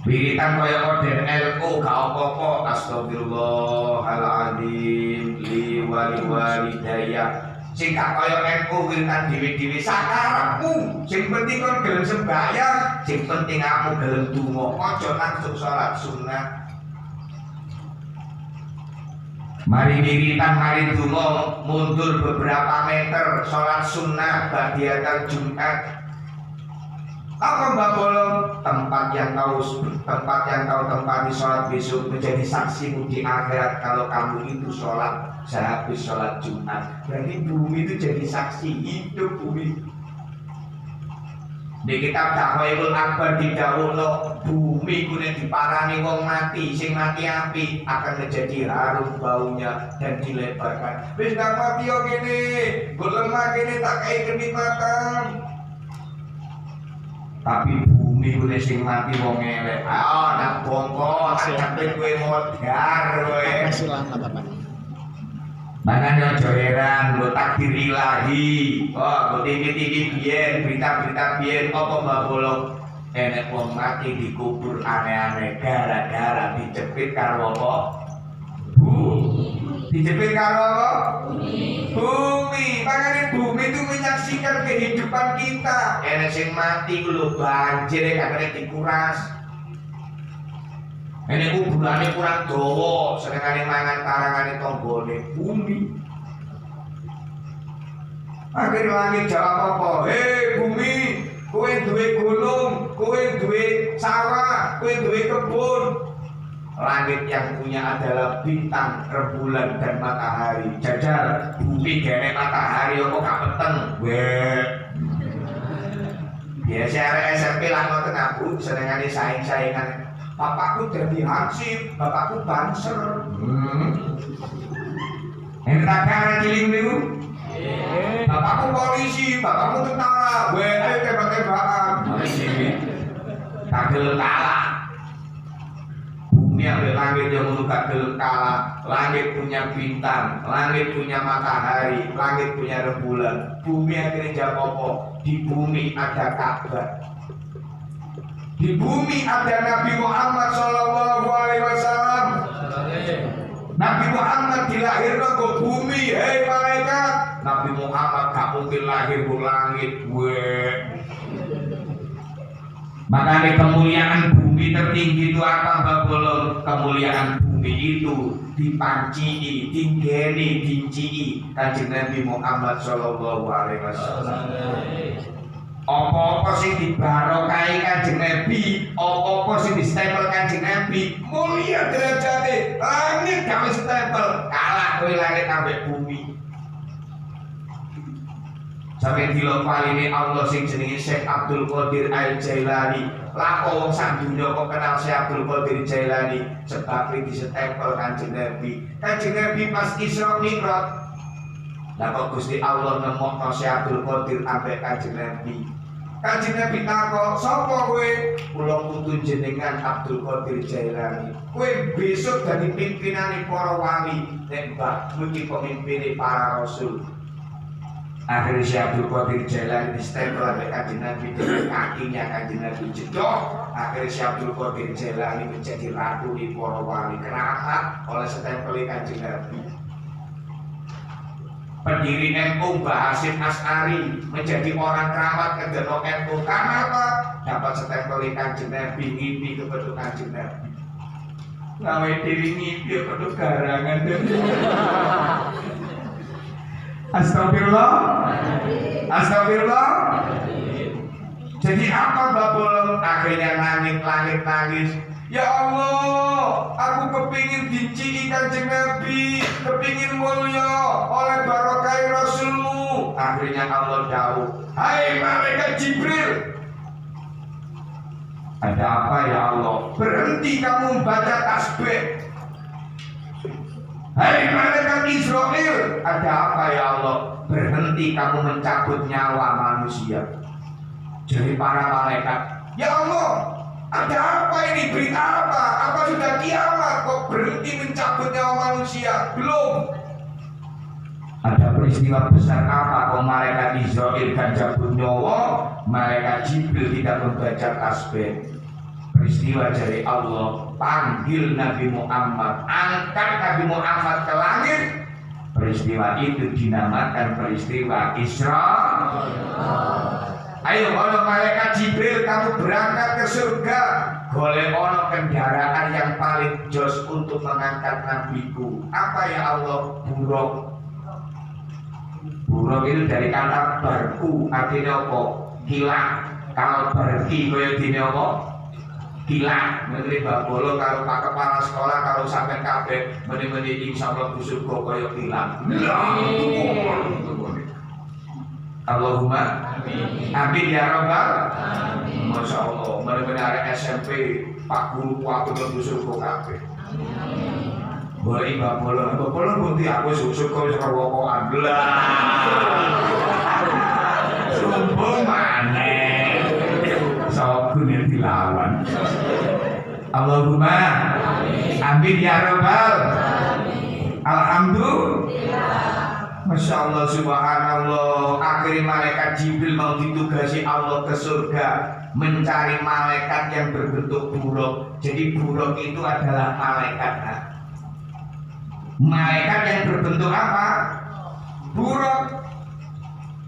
Wiritan kaya model LO gak apa-apa. Astagfirullahaladzim li walidayya. Sing gak kaya LO wiritan dhewe-dhewe sakarepmu. Sing penting kon gelem sembahyang, sing penting kamu gelem donga. Aja langsung salat sunah. Mari wiritan, mari donga, mundur beberapa meter salat sunnah badiatal Jumat. Apa Mbak Bolong? Tempat yang kau tempati sholat besok menjadi saksimu di akhirat kalau kamu itu sholat sehabis sholat Jumat. Berarti bumi itu jadi saksi hidup bumi. Di kitab Dakwahul Akbar didhawuhno bumi kuwi diparani wong mati, sing mati api akan menjadi harum baunya dan dilebarkan. Wis gak mati yo kene, golema kene tak kei kenikmatan. Tapi bumi kuwi sing mati wong elek. Ah, nak bongko, ajabe kowe modar kowe. Selamat Bapak. Makanya aja heran, lo takdir ilahi. Oh, lo TV biyen, berita-berita biyen apa Mbak Bolong? Enek wong mati dikubur aneh-aneh gara-gara dijepit karo apa? Dijepit karo apa? Bumi. Makanya bumi itu menyaksikan kehidupan kita. Enek sing mati lho banjir kakek dikuras. Enek kuburane kurang dawa, senengane mangan karangane tanggane bumi. Akhir langit jawab apa? Hei bumi, kowe duwe gunung, kowe duwe sawah, kowe duwe kebun. Langit yang punya adalah bintang, rembulan dan matahari. Jajar bumi gene matahari apa gak peteng. Weh. Biasa arek SMP lah ngoten aku senengane saing-saingan. Bapakku jadi hansip, bapakku banser. Ini takkan ciling niku. Bapakku polisi, bapakku tentara. Weh, tembak-tembakan. Kagel kalah. Bumi ambil langit yang menukar gelem kalah. Langit punya bintang, langit punya matahari, langit punya rembulan. Bumi akhirnya jawab apa? Di bumi ada Ka'bah. Di bumi ada Nabi Muhammad Sallallahu Alaihi Wasallam. Nabi Muhammad dilahirkan ke bumi, hei malaikat. Nabi Muhammad gak mungkin lahir ke langit, Makanya kemuliaan bumi tertinggi itu apa, Mbak Bolong? Kemuliaan bumi itu dipancii, tinggeni, dincii Kanjeng Nabi Muhammad Sallallahu Alaihi Wasallam. Apa-apa sing dibarokai Kanjeng Nabi, apa-apa sing distempel Kanjeng Nabi, mulia derajate. Langit gawe stempel, kalah kowe langit ambek bumi. Sampai dilopalini Allah sing jenenge Syekh Abdul Qadir Al-Jailani. Lako wong sak dunya kok kenal Syekh Abdul Qadir Jailani sebab disestempel Kanjeng Nabi. Kanjeng Nabi pas Isra Mi'raj. Lah kok Gusti Allah nemokno Syekh Abdul Qadir ambek Kanjeng Nabi. Kanjeng Nabi takok, "Sapa kowe?" "Kula putu jenengan Abdul Qadir Jailani." "Kowe besok dadi pimpinane para wali, nek mbahmu iki pemimpine para rasul." Akhirnya Syekh Abdul Qadir Jailani distempel oleh Kanjeng Nabi dengan kakinya Kanjeng Nabi jedok. Akhirnya Syekh Abdul Qadir Jailani menjadi ratu di para wali. Kenapa? Oleh stempel Kanjeng Nabi. Pendiri NU Mbah Hasyim Asy'ari menjadi orang keramat kedeno NU. Kenapa? Dapat stempel Kanjeng Nabi, ngimpi kepada Kanjeng Nabi. Ngawe diri ngimpi kepada garangan. Astagfirullah. Astagfirullah. Jadi apa Mbak Bolong? Akhirnya langit-langit nangis. Ya Allah, aku kepingin dincii Kanjeng Nabi, kepingin mulia oleh barokai Rasulmu. Akhirnya Allah jauh, hai malaikat Jibril, ada apa ya Allah? Berhenti kamu membaca tasbih. Hai malaikat Israel, ada apa ya Allah? Berhenti kamu mencabut nyawa manusia. Jadi para malaikat, ya Allah, ada apa ini? Berita apa? Apa sudah kiamat? Kok berhenti mencabut nyawa manusia? Belum. Ada peristiwa besar apa? Kok malaikat Israel kan cabut nyawa, malaikat Jibril tidak membaca tasbih. Peristiwa dari Allah, panggil Nabi Muhammad, angkat Nabi Muhammad ke langit. Peristiwa itu dinamakan peristiwa Isra. Ayo ono malaikat Jibril, kamu berangkat ke surga. Golek ono kendaraan yang paling jos untuk mengangkat nabiku. Apa ya Allah? Buruk. Buruk itu dari kata barku, artinya apa? Hilang. Kalau berki kaya dene apa? Hilang. Menteri Babolo kalau Pak Kepala Sekolah kalau sampai kabeh meni-meni insyaallah surga kaya hilang. Allahumma amin ya rabbal alamin. Masya Allah, benar-benar SMP Pak Guru waktu ke surga kabeh. Boleh Babolo bukti aku surga serowokan lah. Sumpah maneh. Sok dunia dilawan. Allahumma amin ya rabbal alamin. Alhamdulillah. Masya Allah, subhanallah. Akhirnya malaikat Jibril mau ditugasi Allah ke surga mencari malaikat yang berbentuk buruk. Jadi buruk itu adalah malaikat. Malaikat yang berbentuk apa? Buruk.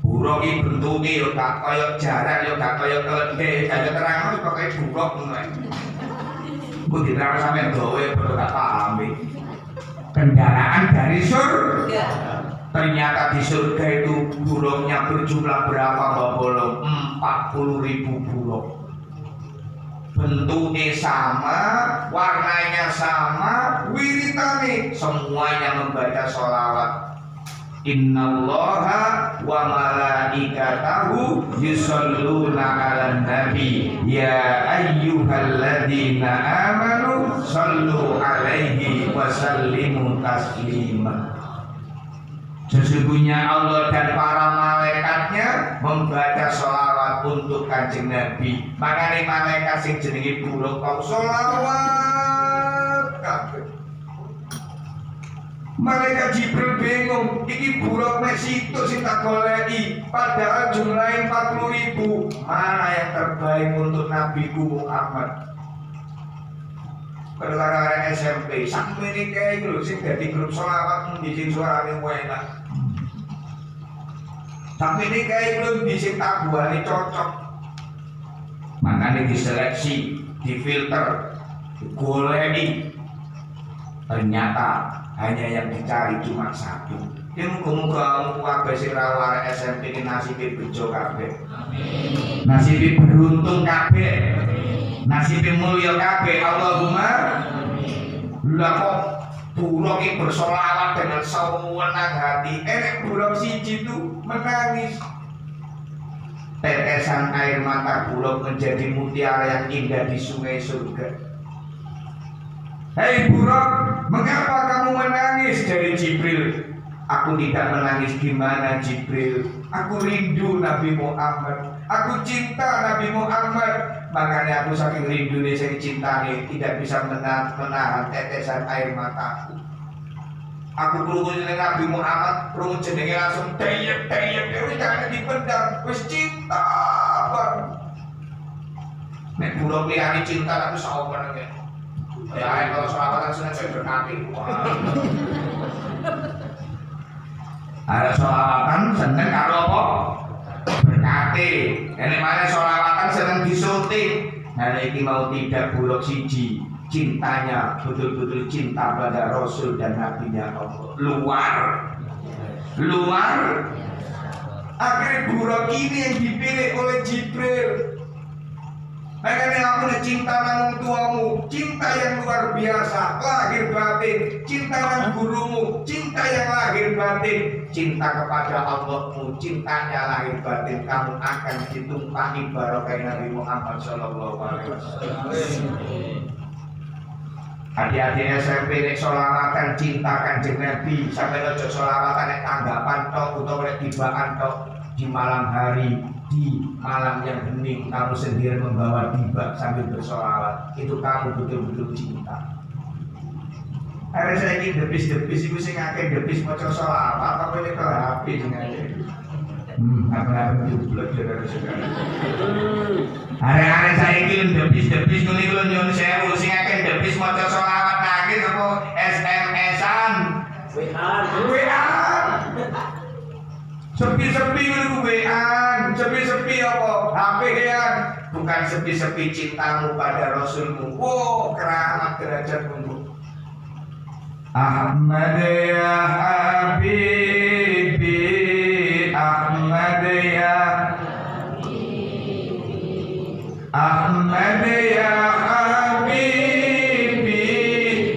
Buruk itu bentuknya ya gak kayak jarak, ya gak kayak keledai. Jadi terang itu pakai buruk. Aku diterang sampai gawe perlu tak pahami. Kendaraan dari surga. Ternyata di surga itu burungnya berjumlah berapa Mbak Bolong? 40.000 burung. Bentuknya sama, warnanya sama, wiritane semuanya membaca sholawat. Innallaha wa malaikatahu yusholluna 'alan nabi ya ayyuhalladzina amanu shollu 'alaihi wa sallimu taslima. Sesungguhnya Allah dan para malaikatnya membaca sholawat untuk Kanjeng Nabi. Makanya malaikat sing jenenge burung kau sholawat kabeh. Malaikat Jibril bingung, iki burung mek itu sing tak goleki, padahal jumlahnya 40.000. Mana yang terbaik untuk Nabiku Muhammad? Perkara SMP, sampai ini kayak gitu, sing jadi grup sholawat di suaranya enak. Tapi ini kayak belum di tabuhannya cocok. Makanya diseleksi, difilter, digoleki. Ternyata hanya yang dicari cuma satu. Ya muga-muga kabeh sing rawuh SMP iki nasibe bejo kabeh. Amin. Nasibe beruntung kabeh. Nasibe mulya kabeh. Allahumma amin. Lha kok bulog iki bersolawat dengan sewenang hati. Enek bulog siji itu menangis. Tetesan air mata bulog menjadi mutiara yang indah di sungai surga. Hei bulog, mengapa kamu menangis? Dari Jibril. Aku tidak menangis, gimana Jibril? Aku rindu Nabi Muhammad. Aku cinta Nabi Muhammad. Makanya aku saking rindu nih saya cintanya tidak bisa menahan tetesan air mataku. Aku krungu jeneng Nabi Muhammad, krungu jenenge langsung teyek wis jangan dipendam, wis cinta banget. Nek bulog liyane cinta tapi sawono nek. Ya kalau sholawatan seneng berkati. Ada sholawatan seneng karo apa? Berkati. Ini mana sholawatan seneng disuntik. Nah ini mau tidak bulog siji. Cintanya betul-betul cinta pada Rasul dan Nabi-Nya Allah. Luar. Akhirnya bulog ini yang dipilih oleh Jibril. Makanya aku cinta nang tuamu, cinta yang luar biasa, lahir batin, cinta nang gurumu, cinta yang lahir batin, cinta kepada Allahmu, cintanya lahir batin, kamu akan ditumpahi barokah Nabi Muhammad Sallallahu Alaihi Wasallam. Adik-adik SMP nek sholawatan cinta Kanjeng Nabi, sampai ojo sholawatan nek tanggapan tok utawa nek tibaan tok di malam hari. Di malam yang hening kamu sendiri membawa tiba sambil bersolawat, itu kamu betul-betul cinta. Ada saya ini debis itu sing akeh debis maca sholawat apa ini ke HP jenenge. Apa jublek saudara saudara. Ada saya ini debis ngene kula nyuwun sewu sing akeh debis maca sholawat nangis apa SMS-an. WA. Sepi-sepi itu WA-an, sepi-sepi apa? HP-an. Bukan sepi-sepi cintamu pada Rasulmu. Oh, keramat derajatmu. Ahmad ya Habibi, Ahmad ya Ahmad ya Habibi,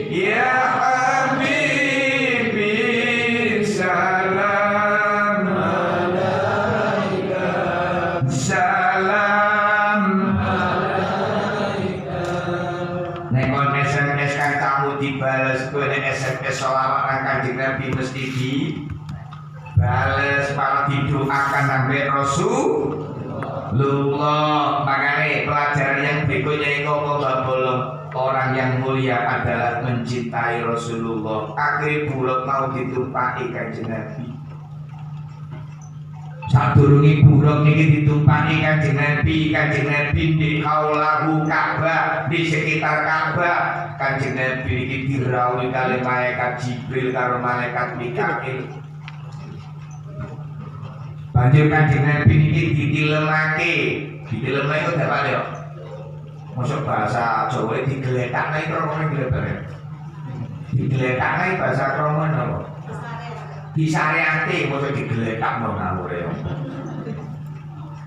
ya Habibi, salam. Dibalas kowe nek SMS sholawat nang Kanjeng Nabi mesti dibales malah didoakan sampai Rasulullah. Makanya pelajaran yang berikutnya itu bolong orang yang mulia adalah mencintai Rasulullah. Akhirnya bulog mau ditumpaki Kanjeng Nabi. Sadurunge bulog niki ditumpaki Kanjeng Nabi di kaulahu Ka'bah, di sekitar Ka'bah. Kanjeng Nabi niki dirawuhi kali malaikat Jibril karo malaikat Mikail. Banjur Kanjeng Nabi niki ditilemake itu dapat yo. Masuk bahasa Jawa digeletakne karo ngene geletakne. Digeletakne bahasa kromo napa? Disareake maksud digeletakno ngawure.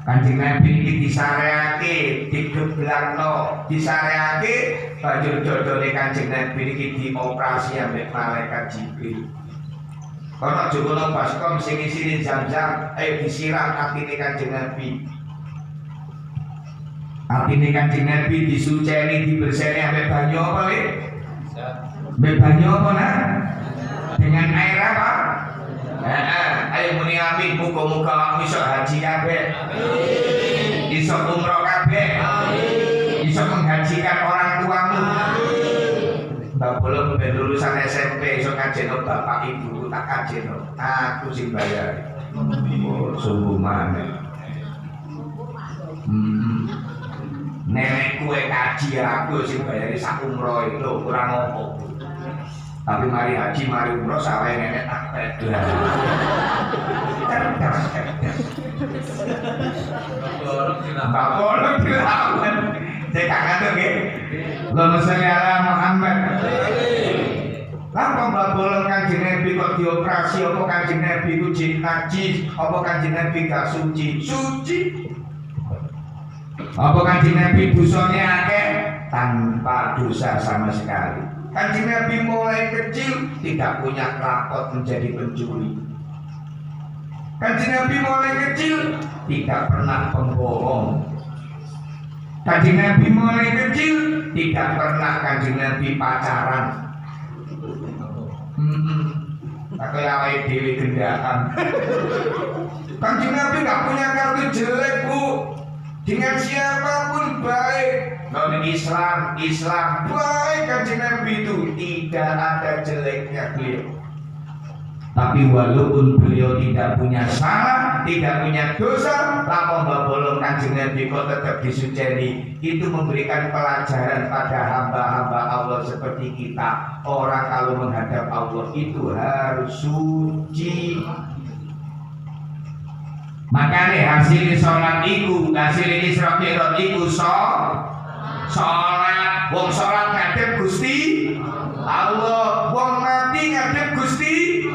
Kanjeng Nabi iki disareake, digeblakno, disareake banjur dodone Kanjeng Nabi iki dioperasi ambek malaikat Jibril. Kono jogono baskom sing isine Zam-Zam, ayo disiram atine Kanjeng Nabi. Atine Kanjeng Nabi disuceni, dibersihne ambek banyu apa le? Ambek banyu apa nah? Dengan air apa? Ayo muni amin, muga-muga iso haji kabeh. Amin. Iso umroh kabeh. Amin. Iso menghajikan orang tuamu. Amin. Mbak belum lulusan SMP iso kajeno bapak ibu tak kajeno. Aku sing bayar. Oh, sungguh maneh. Nenek kue kaji aku sing bayari sak umroh itu kurang opo. Tapi mari haji mari umroh sawahe nenek tak pedlah. Bapak dilawan. Saya kangen tuh nggih. Allahumma sholli ala Muhammad. Lampah Mbak Bolong Kanjeng Nabi kok dioperasi apa Kanjeng Nabi ku jin najis apa Kanjeng Nabi gak suci? Suci. Apa Kanjeng Nabi dosanya akeh? Tanpa dosa sama sekali. Kanjeng Nabi mulai kecil tidak punya rapot menjadi pencuri. Kanjeng Nabi mulai kecil tidak pernah pembohong. Kanjeng Nabi mulai kecil tidak pernah Kanjeng Nabi pacaran. Tak kayak awake dhewe gendaan. Kanjeng Nabi gak punya kartu jelek, Bu. Dengan siapapun baik. Non Islam baik Kanjeng Nabi itu tidak ada jeleknya beliau. Tapi walaupun beliau tidak punya salah, tidak punya dosa, lapor babolong Kanjeng Nabi kok tetap disuceni. Itu memberikan pelajaran pada hamba-hamba Allah seperti kita. Orang kalau menghadap Allah itu harus suci. Makanya hasil sholat itu, hasil Isra Mi'raj itu sholat. Wong sholat ngadep Gusti Allah, wong mati ngadep Gusti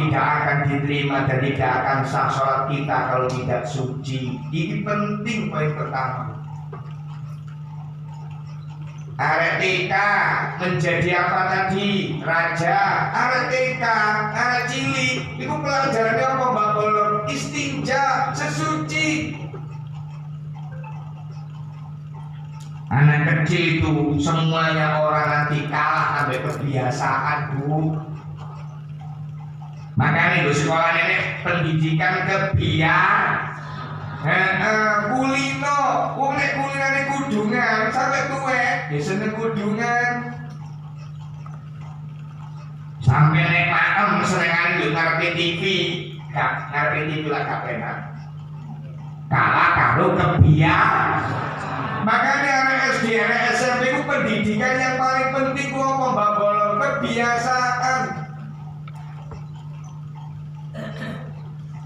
tidak akan diterima dan tidak akan sah sholat kita kalau tidak suci. Ini penting poin pertama. Arek TK menjadi apa tadi? Raja. Arek TK, arek cilik, itu pelajarannya apa Mbak Bolong? Istinja, sesuci. Anak kecil itu semuanya orang nanti kalah sampai kebiasaan, Bu. Makanya di sekolah ini pendidikan kulino, wong nek kulinane kudungan sampai tuwek, ya seneng kudungan. Sampai nek maem senengane yo ngarepe TV, ngarepe TV lah gak penak. Kalah karo makanya anak SD, anak SMP itu pendidikan yang paling penting ku apa Mbak Bolong? Kebiasaan.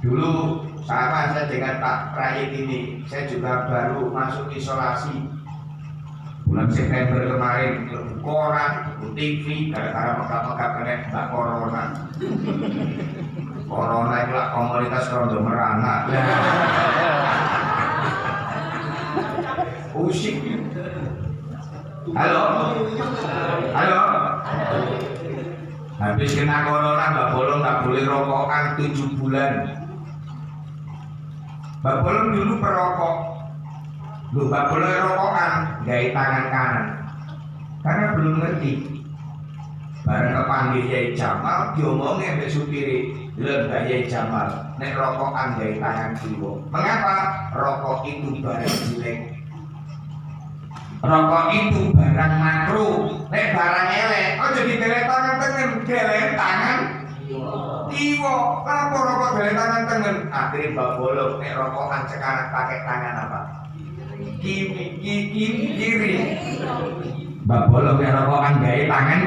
Dulu sama saya dengan Pak Prayit ini, saya juga baru masuk isolasi bulan September kemarin, koran, TV, gara-gara megap-megap kena Mbak Corona. Corona itu lah komunitas rondo merana. Pusing. Halo. Habis kena corona Mbak Bolong nggak boleh rokokan 7 bulan. Mbak Bolong dulu perokok. Mbak Bolong rokokan gaya tangan kanan karena belum ngerti. Bareng kepanggil Yai Jamal diomongin mbek supire, "Lho Mbak Yai Jamal, nek rokokan gaya tangan kiwa." Mengapa? Rokok itu barang jelek. Rokok itu barang makro, nek barang elek, aja digelek tangan tengen, gelek tangan kiwa. Apa rokok gelek tangan tengen? Akhirnya Mbak Bolong nek rokokan sekarang pakai tangan apa? Kiri. Mbak Bolong nek rokokan gawe tangan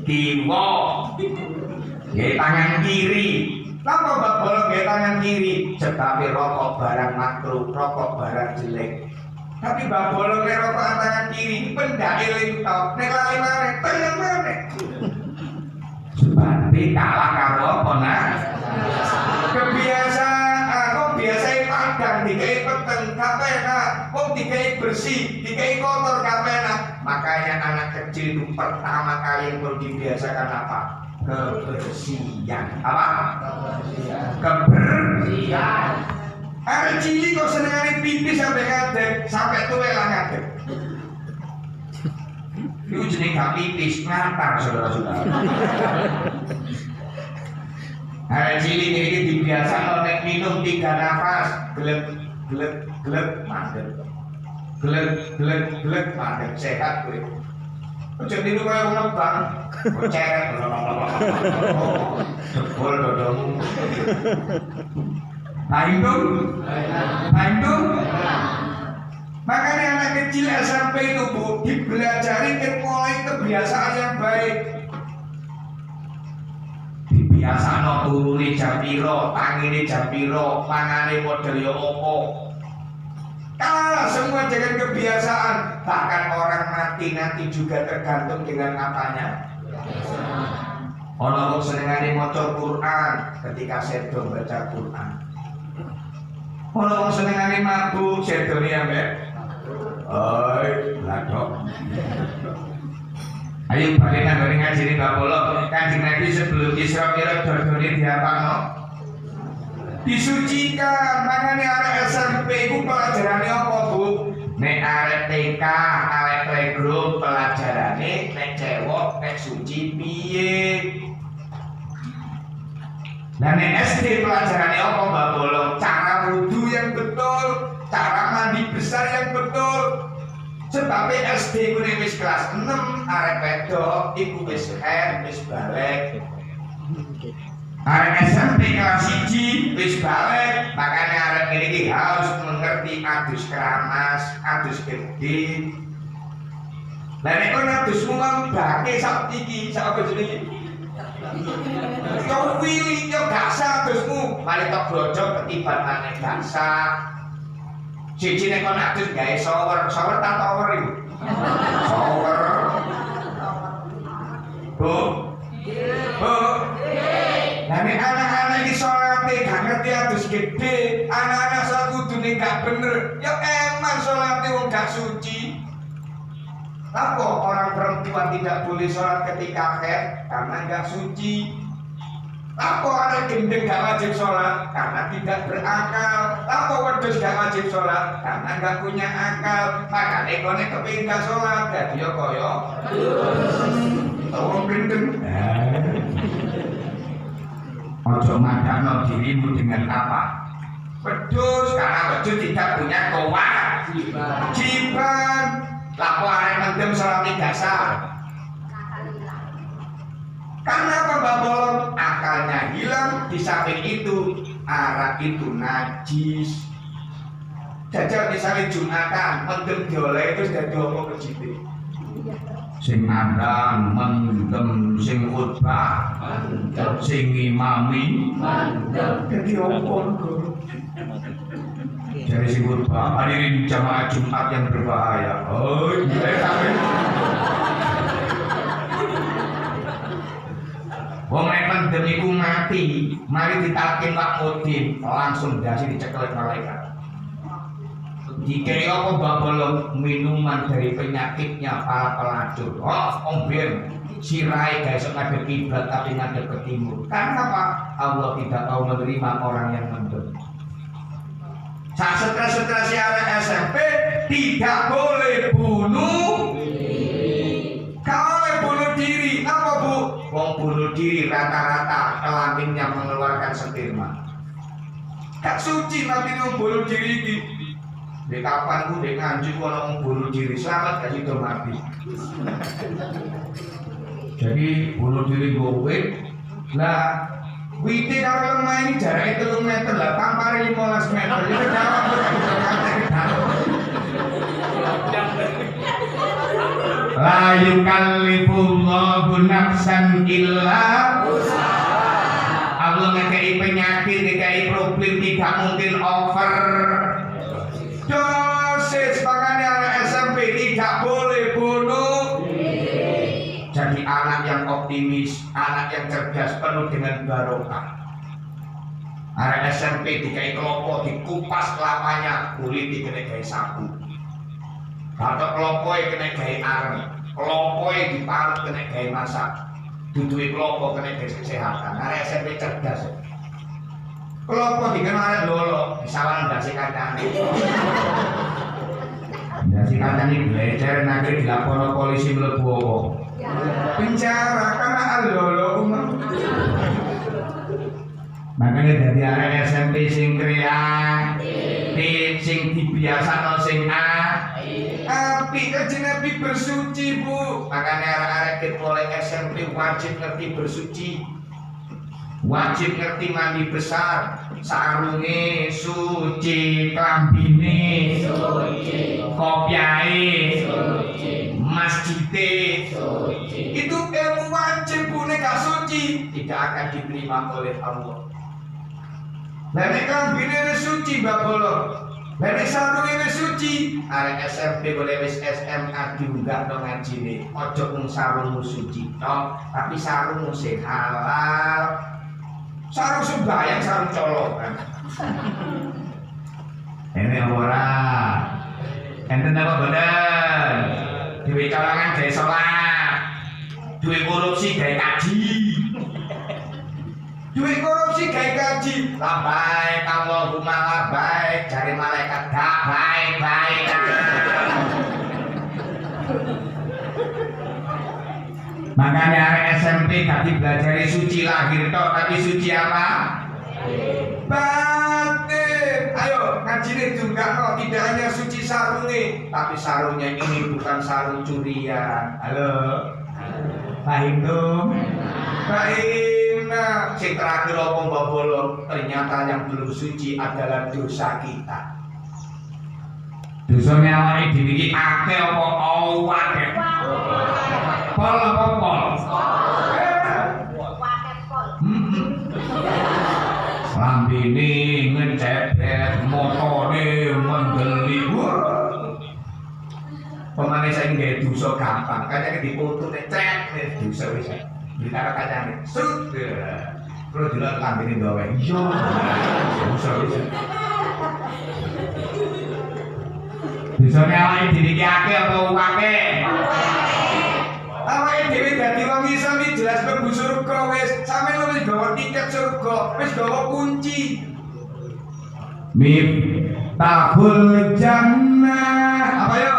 kiwa. Gawe tangan kiri. Kenapa Mbak Bolong gawe tangan kiri? Sebab rokok barang makro, rokok barang jelek. Tapi Mbak Bolong nek rokok tangan kiri pendak eling tok, nek lali maneh tengen maneh. Sebab kalah karo apa nah? Kebiasaan, kok biasane padang dikai peteng gak penak, kok dikai bersih, dikai kotor gak penak. Makanya anak kecil itu pertama kali yang perlu dibiasakan apa? Kebersihan. Apa? Kebersihan. Arek cilik kok senengane pipis sampai ngadeg, sampai tuwek lah ngadeg. Itu jeneng gak pipis, ngantar saudara-saudara. Arek cilik iki dibiasakno nek minum 3 nafas, glek mandek. Glek mandek sehat kowe. Ojo niru kaya wong lebang. Kok ceret. Jebol dodomu. Paham dong? Paham dong? Makanya anak kecil SMP itu Bu, dibelajari mulai kebiasaan yang baik. Dibiasano turune jam piro, tangine jam piro, mangane model yo opo. Kalau semua dengan kebiasaan, bahkan orang mati nanti juga tergantung dengan apanya. Ono wong senengane maca Quran ketika sedo baca Quran. Ono wong senengane mabuk sedone ambek oi, ladok. Ayo balik nang ngaji ning Bapolo, Kanjeng Nabi sebelum Isra Mi'raj dodone diapakno? Disucikan. Makane arek SMP iku pelajarane apa, Bu? Nek arek TK, arek playgroup pelajarane nek cewek nek suci piye? Nah nek SD pelajarane apa, Mbak Bolong? Cara wudu yang betul, cara mandi besar yang betul. Sebab SD ku wis kelas 6 arek wedok iku wis wis balik. Arek SMP kelas 1 wis balik, makanya arek ini harus mengerti adus keramas, adus gede. Lah nek kono adusmu ngembake sak iki, sak apa jenenge? Yo wili yo gasa adusmu, mari tok grojok ketiban maneh gasa. Siji nek kono adus gawe shower ta tower iku. Shower. Bu. Bu. Lah nek anak-anak iki salate gak ngerti adus gede, anak-anak salat kudune gak bener, ya emang salate wong gak suci. Apa orang perempuan tidak boleh sholat ketika haid? Karena gak suci. Apa orang gendeng gak wajib sholat? Karena tidak berakal. Apa wedhus gak wajib sholat? Karena gak punya akal. Makanya konek kepingin gak sholat, jadi ya koyo orang gendeng. Ojo madakno dirimu dengan apa? Wedhus, karena wedhus tidak punya kewajiban. Lapo arek mendem sholat dasar. Karena apa, Mbak Bolong? Akalnya hilang. Di samping itu arak itu najis. Jajal misalnya Jumatan mendem diolehi terus dadi opo kecite. Sing andang mendem, sing khutbah mendem, sing imami mendem. Dadi opo kok? Jadi sing khutbah hadirin jamaah Jumat yang berbahaya. Oh, mulai sampai wong nek mendem iku mati, mari ditalkin Pak Mudin, langsung dasi dicekel malaikat. Dikira apa Mbak Bolong? Minuman dari penyakitnya para pelacur. Oh, omben sirai guys ngadep kiblat tapi ngadep ke timur. Karena apa? Allah tidak mau menerima orang yang mendem. Saat stres-stres arek SMP tidak boleh bunuh diri. Kalau bunuh diri, apa Bu? Wong bunuh diri rata-rata kelaminnya mengeluarkan sperma. Gak suci nanti wong bunuh diri iki. Di kapan ku dek nganjuk wong bunuh diri selamat gak sido mati. Jadi bunuh diri gowe lah. Wite karo lemah ini jaraknya 3 meter lah, tampare 15 meter. Jadi jawab la yukallifullahu nafsan illa usaha. Allah ngekei penyakit, ngekei problem tidak mungkin over dosis. Makanya anak SMP tidak boleh bunuh. Jadi anak yang optimis, anak yang cerdas, penuh dengan barokah. Anak SMP dikai kelopo, dikupas kelapanya, kulit dikena gaya sapu. Atau kelopoi kena gaya areng, kelopoi diparut kena gaya masak, dudui kelopo kena gaya kesehatan. Anak SMP cerdas. Kelopo dikena arek lolo, disawan dasi kacang. Dasi kacang ini belajar nanti dilaporkan polisi melebu apa? Penjara karena alolo umum. Makanya dari arek SMP sing kreatif, sing dibiasano sing api kanjeng Nabi bersuci Bu. Makanya arek-arek mulai SMP wajib ngerti bersuci. wajib ngerti mandi besar, sarunge suci, klambine suci, kopyae suci, masjide suci. Itu ilmu wajib, bune gak suci tidak akan diterima oleh Allah. Lah nek klambine wis suci babolo, lah nek sarunge wis suci, arek SMP boleh wis SMA diunggah nang ngajine. Aja mung sarungmu suci tok, tapi sarungmu sing halal. Sarung sembahyang, sarung colokan. Ini ora. Enten apa bener? Duit colongan gawe salat. Duit korupsi gawe kaji. Duit korupsi gawe kaji. Labbaik Allahumma labbaik, jare malaikat gak baik-baik. Makanya arek SMP tadi belajar suci lahir tok, tapi suci apa? Batin. Ayo ngajine juga kok, tidak hanya suci sarungnya, tapi sarungnya ini bukan sarung curian. Halo. Paham dong? Paham. Nah, sing terakhir omong babolong, ternyata yang belum suci adalah dosa kita. Dosane awake dhewe iki akeh apa akeh? Pol apa pol? Lambene ngecepet, motone mendeli. Pemane saya nggawe dosa gampang, kayane dipoto nek cret dosa wis. Dikara kacane, sut. Terus dilok lambene gawe. Iya. Dosa wis. Dosane awake dhewe iki akeh apa akeh? Awake dhewe dadi wong Islam iki jelas mlebu surga wis. Sampeyan wis gawa tiket surga, wis gawa kunci. Miftahul jannah. Apa yo?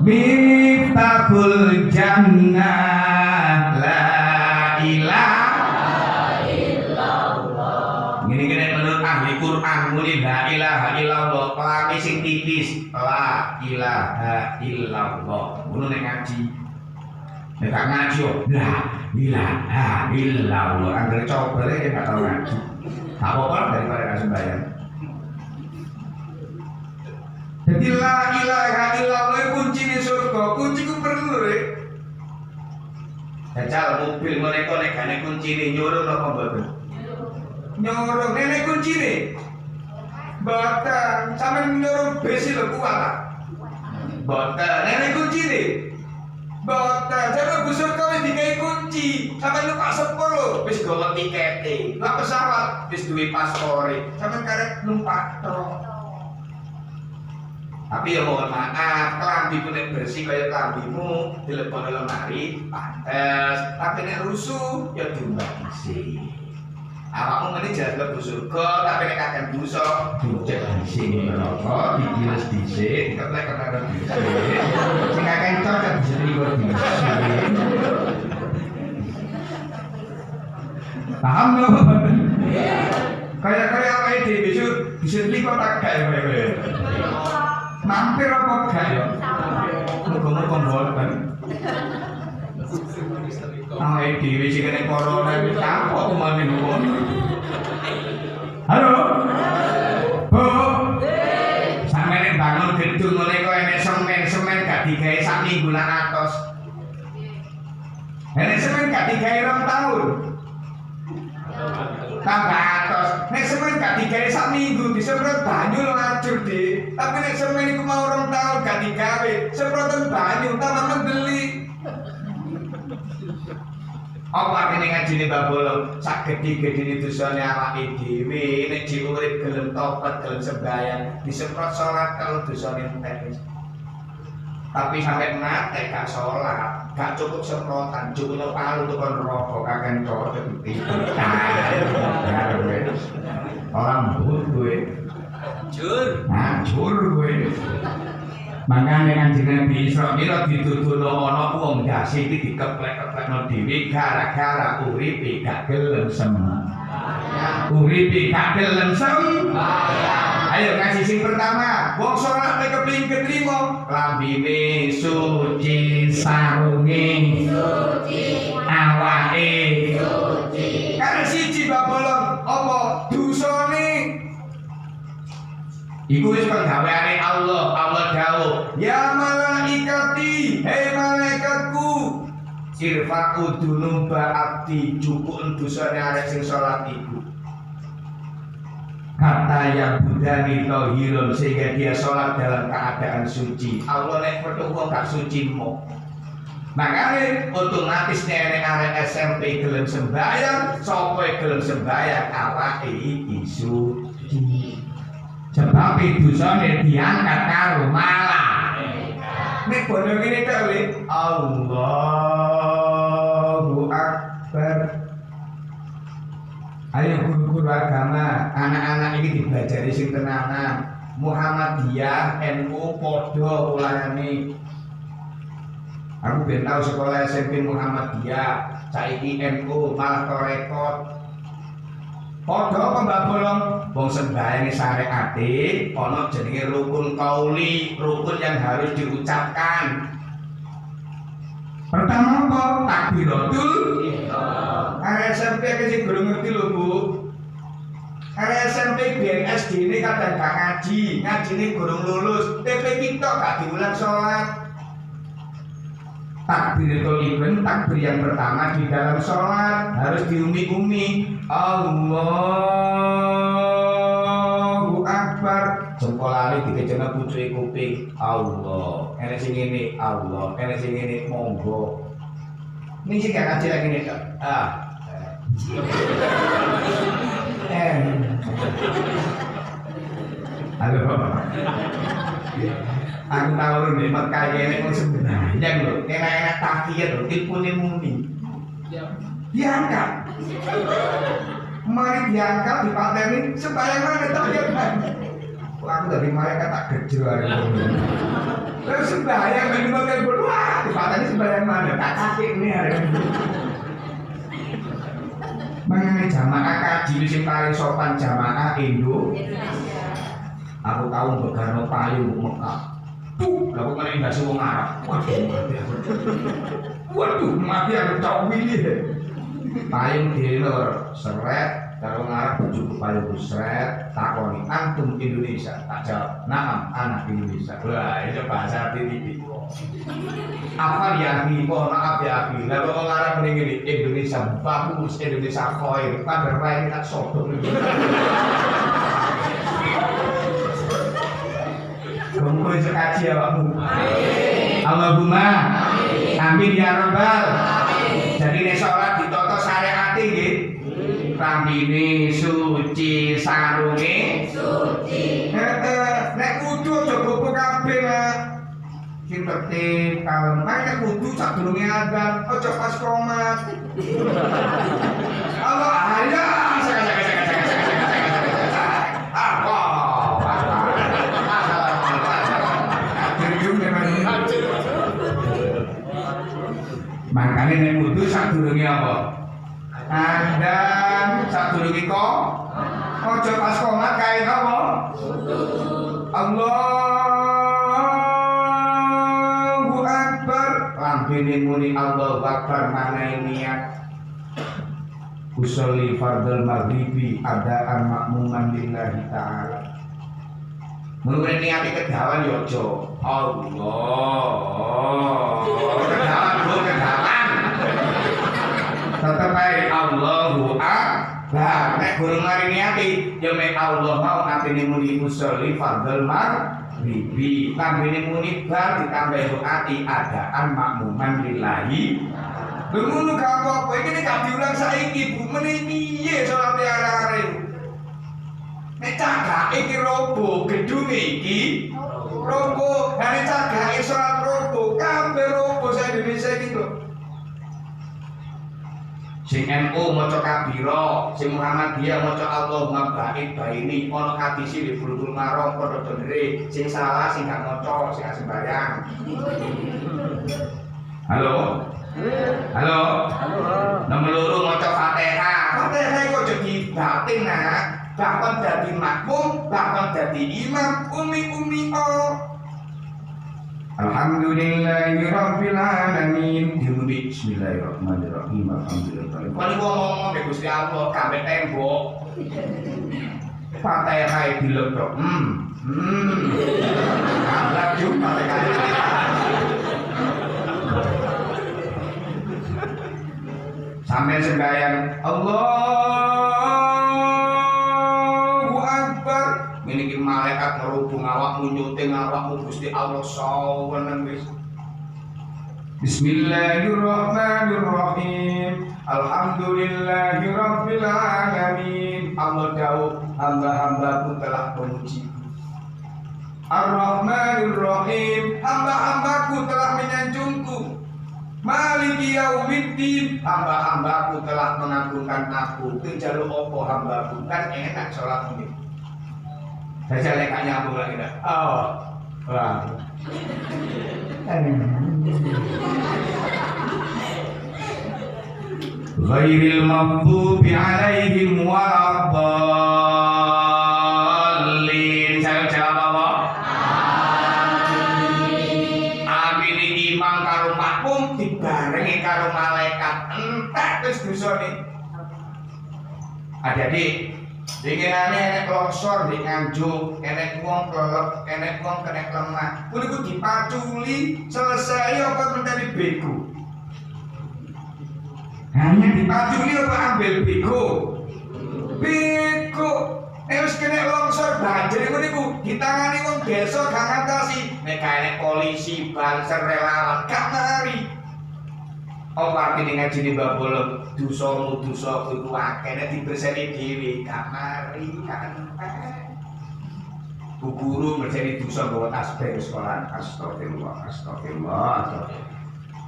Miftahul jannah la ilaha illallah. Gini-gini menurut ahli Quran muni la ilaha illallah, pelami sing tipis, la ilaha illallah. Ngono nek ngaji. Nek gak ngaji yo la ilaha illallah. Anggere coba lek gak tau ngaji. Gak apa-apa daripada gak sembahyang. Jadi la ilaha illallah kunci di surga, kunci ku perlu rek. Jajal mobil mereka nek gane kunci ne nyuruh apa mboten? Nyuruh nenek kunci ne. Boten, sampeyan nyuruh besi lho kuat ta? Boten, nenek kunci ne. Boten, jare busur kowe digawe kunci. Sampeyan numpak sepur wis gawa tikete. Numpak pesawat wis duwe paspore. Sampeyan karep numpak tok. Tapi ya mohon maaf, kelambi pun bersih kaya kelambimu dilebokno lemari pantes, tapi nek rusuh ya diumbah dhisik. Awakmu ngene jelas mlebu surga, tapi nek kakek dosa dicek dhisik neraka, digiles dhisik, dikeplek-keplek dhisik. Sing kakek cocok jerigo dhisik. Paham lho? Kaya awake dhewe diseni kok tak gawe kowe. Mampir apa gak ya? Muga-muga mboten. Awake dhewe sing kene corona wis kapok umane ngono. Halo. Bu. Sampeyan bangun gedung ngene kok enek semen gak digawe sak minggu lan atos. Enek semen gak digawe 2 tahun. Tambah atos. Nek semen gak digawe sak minggu disemprot banyu lho ajur, Dik. Tapi nek semen iku mau 2 tahun gak digawe, semprotan banyu tambah mendeli. Apa artine ngajine Mbak Bolong? Sak gedhe-gedhene dosane awake dhewe, nek dhewe urip gelem tobat, gelem sembahyang, disemprot salat kalau dosane entek wis. Tapi sampai mate gak sholat, gak cukup semprotan, cukup palu tukon rokok kakek cocok itu. Orang bur gue, jur gue. Makanya Kanjeng Nabi Israil dituduhno ana wong dasi iki dikeplek-keplekno dhewe gara-gara uripe gak gelem sembahyang. Uripe gak gelem sembahyang. Ayo ngaji sing pertama. Wong salat nek kepengin ketrima, lambine suci, sarunge suci, awake suci. Karena siji babolong apa dosane. Iku wis penggaweane Allah. Allah dawuh, "Ya malaikati, hei malaikatku, irfa'u dunuba abdi, cukuk dosane arek sing salat iku." Kata yang budani tohirun sehingga dia sholat dalam keadaan suci. Allah nek perlu wong gak suci mo. Makanya otomatis nek arek SMP gelem sembahyang, sapa gelem sembahyang awake iki suci. Sebab dosane diangkat karo malah. Nek bodo ngene tok le, Allahu Akbar. Ayo guru-guru agama, anak-anak ini dipelajari sing tenanan. Muhammadiyah, NU, podo ulangannya. Aku ben tau sekolah SMP Muhammadiyah, saiki NU malah torekot. Podo pembabolong, wong sembahyang syariate, ono jenenge rukun qauli, rukun yang harus diucapkan. Pertama apa? Takbiratul ihram. Arek SMP sing belum ngerti lho, Bu. Arek SMP biyen SD ini kadang gak ngaji, ngajine gorong lulus, TP kita gak diulang sholat. Takbiratul ihram, takbir yang pertama di dalam sholat harus diumi-umi. Allahu Akbar. Jempolane dikejana pucuke kuping. Allah. Enek sing ngene, Allah. Enek sing ngene, monggo. Ning sing gak ngaji lagi ngene tok. Halo. Aku tahu di Mekah ini pun sebenarnya lho, enak-enak takir lho, tipune muni. Diangkat. Mari diangkat dipateni sembahyang mana takir kan. Aku dari mereka tak kejo hari ini. Terus sembahyang bagi makan berdua, dipateni sembahyang mana? Tak takir ini hari ini. Mengenai jamaah kaji sing paling sopan jamaah Indonesia. Aku tahu begarno payung Mekah. Lalu kan enggak semua Arab. Waduh, mati aku tahu ini. Payung dilor seret, kalau ngarep cukup payung seret, takoni antum Indonesia. Tak jawab, naam anak Indonesia. Wah, itu bahasa titik. Apa ya Abi, mohon maaf ya Abi. Lalu orang Arab ini Indonesia bagus, Indonesia khair, pada lain tak sodok. Kamu bisa kaji ya Pak Bu. Allahumma amin ya Rabbal. Jadi nek salat ditoto syariat nggih. Rambine suci, sarunge suci. Nek kudu aja bobo kabeh lah. Sing tertib kalem. Nek kudu sadurunge adzan, aja pas qomat. Allah ayo makanya nek wudu sadurunge apa? Adzan, sadurunge kok aja pas qomat kae apa? Allahu Akbar. Lambene muni Allahu Akbar maknane niat. Usolli fardhal maghribi adaan makmuman lillahi ta'ala. Mulai niati kedawan yo aja. Allah. Kedawan. Tetep ae Allahu Akbar. Nek gurung mari niati yo mek Allah mau atine muni usolli fardhal maghribi. Lambene muni bar ditambah ati adaan makmuman lillahi. Ngono gak apa-apa, iki gak diulang saiki Bu, meneh piye salate arek-arek. Nek cagake iki robo, gedunge iki robo, nek cagake salat robo, kabeh robo sa Indonesia iki kok. Sing NU maca kabira, sing Muhammadiyah maca Allahumma ba'id baini, ono hadis di Bulughul Maram padha dhewe, sing salah sing gak maca, sing sembahyang. Halo? Halo. Nomor loro maca Fatihah. Fatihah iku aja dibatin nak. bahkan dadi makmum, bahkan dadi imam, umi Alhamdulillahirabbil alamin. Dimudi bismillahirrahmanirrahim. Alhamdulillah. Kalau ngomong nek Gusti Allah kabeh tembok. Fatihah dilodok. Allah jumpa kali. Sampai sembahyang Allahu Akbar. Miliki malaikat ngerubung awakmu, nyuting awakmu Gusti Allah saweneng wis. Bismillahirrahmanirrahim. Alhamdulillahirabbil alamin. Allah jauh, hamba-hambaku telah memuji. Ar-Rahmanir-Rahim, hamba-hambaku telah menyanjungku. Maliki yaumiddin, hamba-hambaku telah mengagungkan aku. Kejalu opo hambaku, kan enak sholat ini. Saya lekak nyambung lagi dah. Ghairil maghdubi alaihim waladdallin. Saya jawab apa? Amin. Imam karo makmum dibarengi karo malaikat. Entek wis dosane. Adik-adik, dinginane enek longsor di Nganjuk, enek wong kelep, enek wong kena lemah. Kuwi ku dipaculi selesai apa menjadi bego. Hanya dipaculi apa ambil bego. Bego. Wis kena longsor banjir ngono niku ditangani wong desa gak ngatasi. Nek enek polisi, banser, relawan gak mari. Oh artine ngajine Mbak Bolong, dosamu dosaku iku akeh nek diberseni dhewe gak mari gak entek. Bu guru merjani dosa bawa tasbih sekolah. Astagfirullah.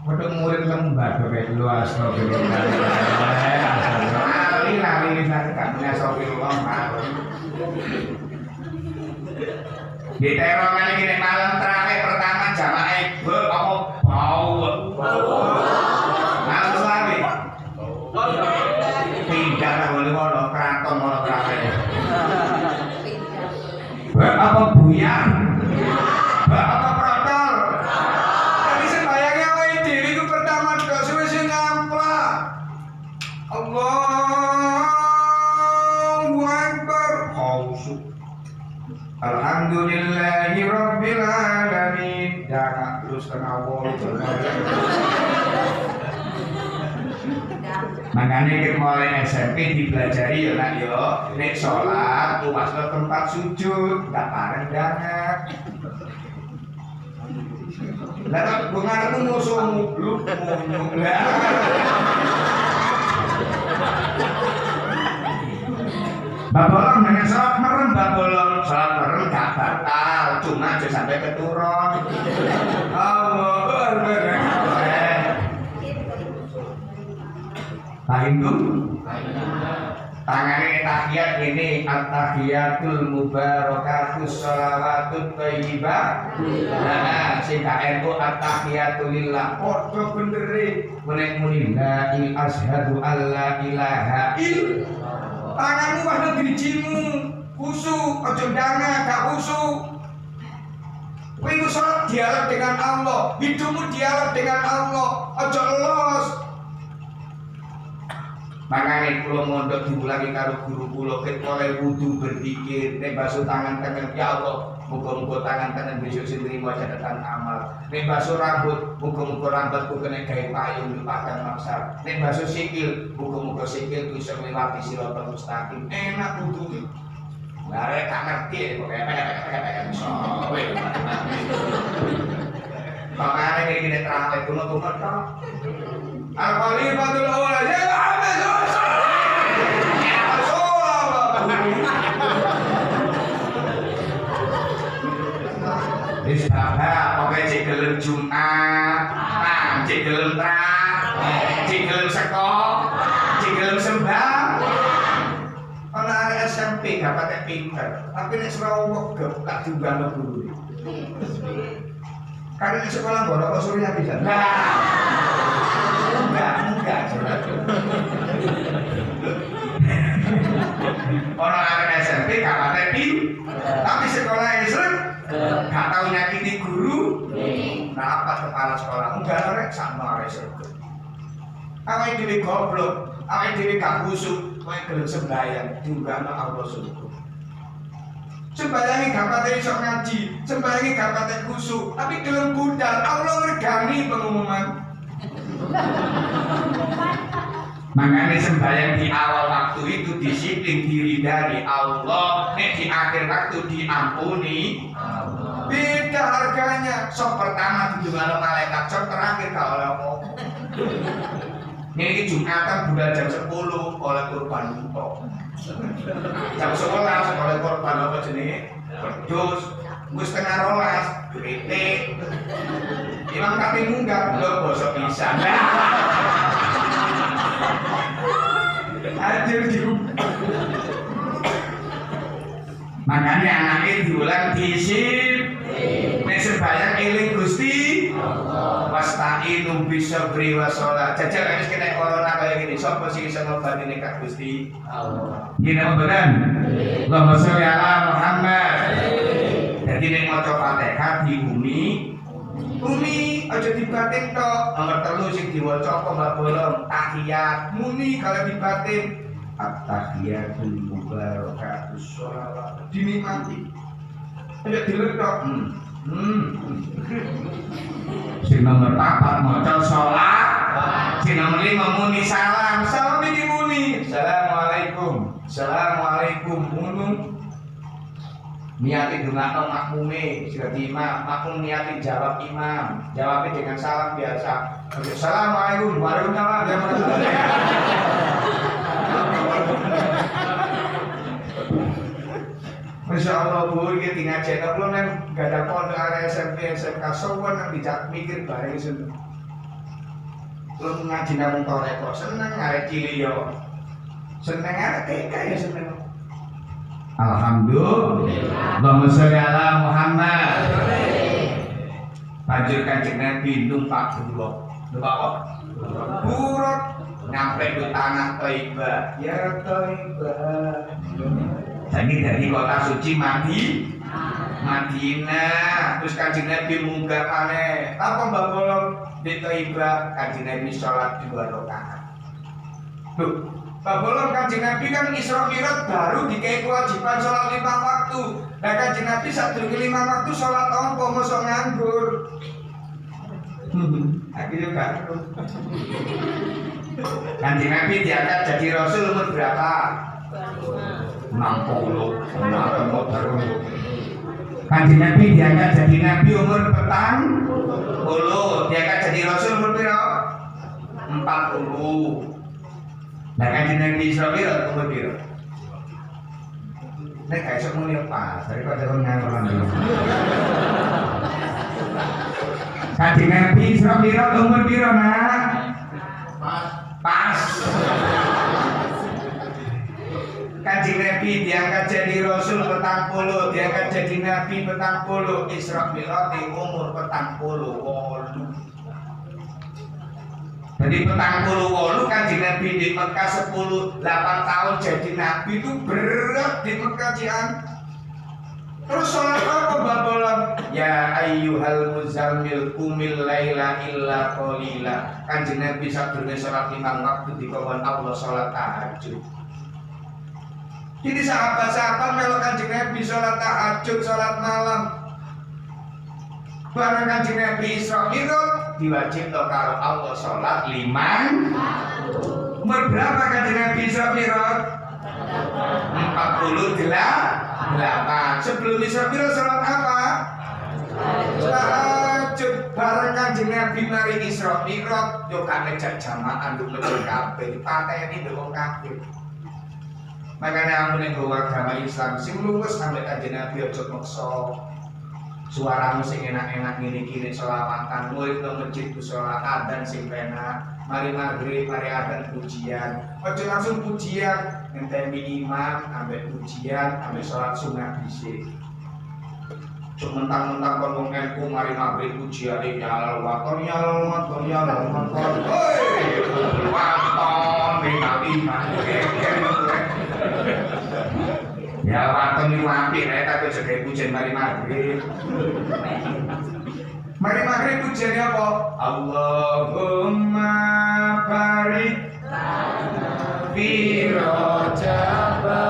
Wedhus murid lembah bebek lu astagfirullah. Lali sak astagfirullah. Di terowongan iki nek malam terakhir pertama jamaah ibu apa bau. Malam selawe. Pindah ngene ngono kraton ngono terakhir. Apa buyar? Apa protol? Tadi sembayangnya wae dhewe iku pertama gak suwe sing ngamplak. Allahu Akbar. Alhamdulillahirabbil alamin. Jangan terus kena wol. Makanya kita mulai SMP dipelajari ya nak yo, nek sholat luas ke tempat sujud, nggak pareng banget. Lalu bunga itu musuhmu, lu lah. Babolong dengan sholat merem, sholat merem gak batal, cuma aja sampai keturun. Allah Tahindum tangannya tahiyat ini at-tahiyatul mubarakatus sholawatut thayyibah. Nah, sing KNU at-tahiyatul lillah. Padha benere menek muni la ilaha asyhadu alla ilaha il. Tanganmu pada drijimu, khusyuk, aja ndanga gak khusyuk. Kowe sholat dialog dengan Allah, hidupmu dialog dengan Allah, aja los. Makanya kalau mondok diulangi karo guru kula ket mulai wudu berzikir, nek basuh tangan ya Allah, muga-muga tangan tenan besok sing nrimo catatan amal. Nek basuh rambut, muga-muga rambutku kena gawe payung di padang mahsyar. Nek basuh sikil, muga-muga sikil bisa melewati siratal mustaqim. Enak wudu. Lah rek gak ngerti kok kayak iso. Makanya kayak gini terawih tunggu-tunggu tok. Al-Khalifatul Awwal ya wis bapak pokoke cek gelem Jumat, cek gelem cek gelem seko, cek gelem sembah. Ana arek SMP gak patek pinter, tapi nek Sarawak gak diunggah guru. Karena di sekolah bodoh kok suruhnya bisa. Enggak. Orang arek surga. Awake dhewe goblok, awake dhewe gak khusuk, kowe gelem sembahyang diunggahno Allah surga. Sembayangi gak pate iso ngaji, sembayangi gak pate khusuk, tapi gelem budal, Allah ngregani pengumuman. Makanya sembahyang di awal waktu itu disiplin diri dari Allah, di akhir waktu diampuni. Beda harganya. Sok pertama didungano malaikat, sok terakhir gak oleh apa. Ini Jumatan bulan jam 10 oleh kurban unta. Jam 11 oleh kurban apa jenenge? Wedhus. Wis setengah 12 kritik. Imam kate munggah lho basa pisan. Hadir di makanya anaknya diulang disip nek sembahyang eling Gusti wasta'inu bisabri wassalat. Jajal wis kena corona kaya gini sapa sing iso ngobati nek Gusti Allah. Gini beneran Allahumma sholli ala Muhammad. Jadi nek maca Fatihah di bumi aja dibatin tok. Nomor 3 sing diwaca apa Mbak Bolong? Tahiyat. Muni kalau dibatin at-tahiyatul mubarakatus sholawat. Dinikmati. Aja diletok. Sing nomor 4 maca salat. Sing nomor 5 muni salam. Salam iki muni. Assalamualaikum. Assalamualaikum. Ngono. Niati dungakno makmume sirati imam, makmum niati jawab imam, jawabnya dengan salam biasa. Assalamualaikum warahmatullahi wabarakatuh. Masya Allah bu, kita ngajen apa nih? Gak ada pondok area SMP, SMK, sowan yang bijak mikir bareng itu. Lo ngaji namun torek kok seneng ngarep cili yo, seneng ada kayak seneng. Alhamdulillah. Allahumma sholli ala Muhammad. Banjur Kanjeng Nabi numpak buruk. Numpak apa? Buruk nyampe ke tanah Thaibah. Ya Thaibah. Jadi dari kota suci Madinah. Terus Kanjeng Nabi munggah maneh. Apa Mbak Bolong di Thaibah? Kanjeng Nabi sholat 2 rakaat. Loh, Pak Bolong Kanjeng Nabi kan Isra Mi'raj baru dikai kewajiban sholat 5 waktu. Nah Kanjeng Nabi sadurunge 5 waktu sholat apa mosok nganggur. Aku juga. Kanjeng Nabi diangkat jadi Rasul umur berapa? 60. Kanjeng Nabi diangkat jadi Nabi umur 40. Diangkat jadi Rasul umur berapa? 40. Nah Kanjeng Nabi Isra Mi'raj umur piro? Nek gak iso muni pas, daripada kon nganggur dulu. Kanjeng Nabi Isra Mi'raj umur piro, Nak? Pas. Kanjeng Nabi diangkat jadi Rasul 40, diangkat jadi Nabi 40, Isra Mi'raj di umur 40. Jadi 48 Kanjeng Nabi di Mekah 8 tahun jadi Nabi itu berat di Mekah Cian. Terus sholat apa Mbak Bolong? Ya ayyuhal muzammil qumil laila illa qalila. Kanjeng Nabi sadurunge sholat 5 waktu dikongkon Allah sholat tahajud. Jadi sahabat-sahabat melu Kanjeng Nabi sholat tahajud, sholat malam. Barang Kanjeng Nabi Isra Mi'raj diwajibkan karo Allah sholat 5. Umur berapa Kanjeng Nabi Isra Mi'raj? 48. Sebelum Isra Mi'raj sholat apa? Tahajud. Barang Kanjeng Nabi mari Isra Mi'raj yo gak ngejak jamaah nduk masjid kabeh, pateni nduk kabeh. Makanya amun ning agama Islam sing luwes sampe Kanjeng Nabi aja maksa. Suaramu sing enak-enak ngene-ngene selawatan, murid nang masjid ku salat adzan sing penak, mari maghrib, mari adzan pujian. Aja langsung pujian, ngenteni imam ambek pujian, ambek salat sunah dhisik. Cuk mentang-mentang kon wong NU mari maghrib pujian ya Allah waton ya Allah waton ya Allah waton. Hei, waton imam. Ya waton iki apik rek tapi jek pujian mari maghrib. Mari maghrib pujiannya apa? Allahumma barik fi rojaba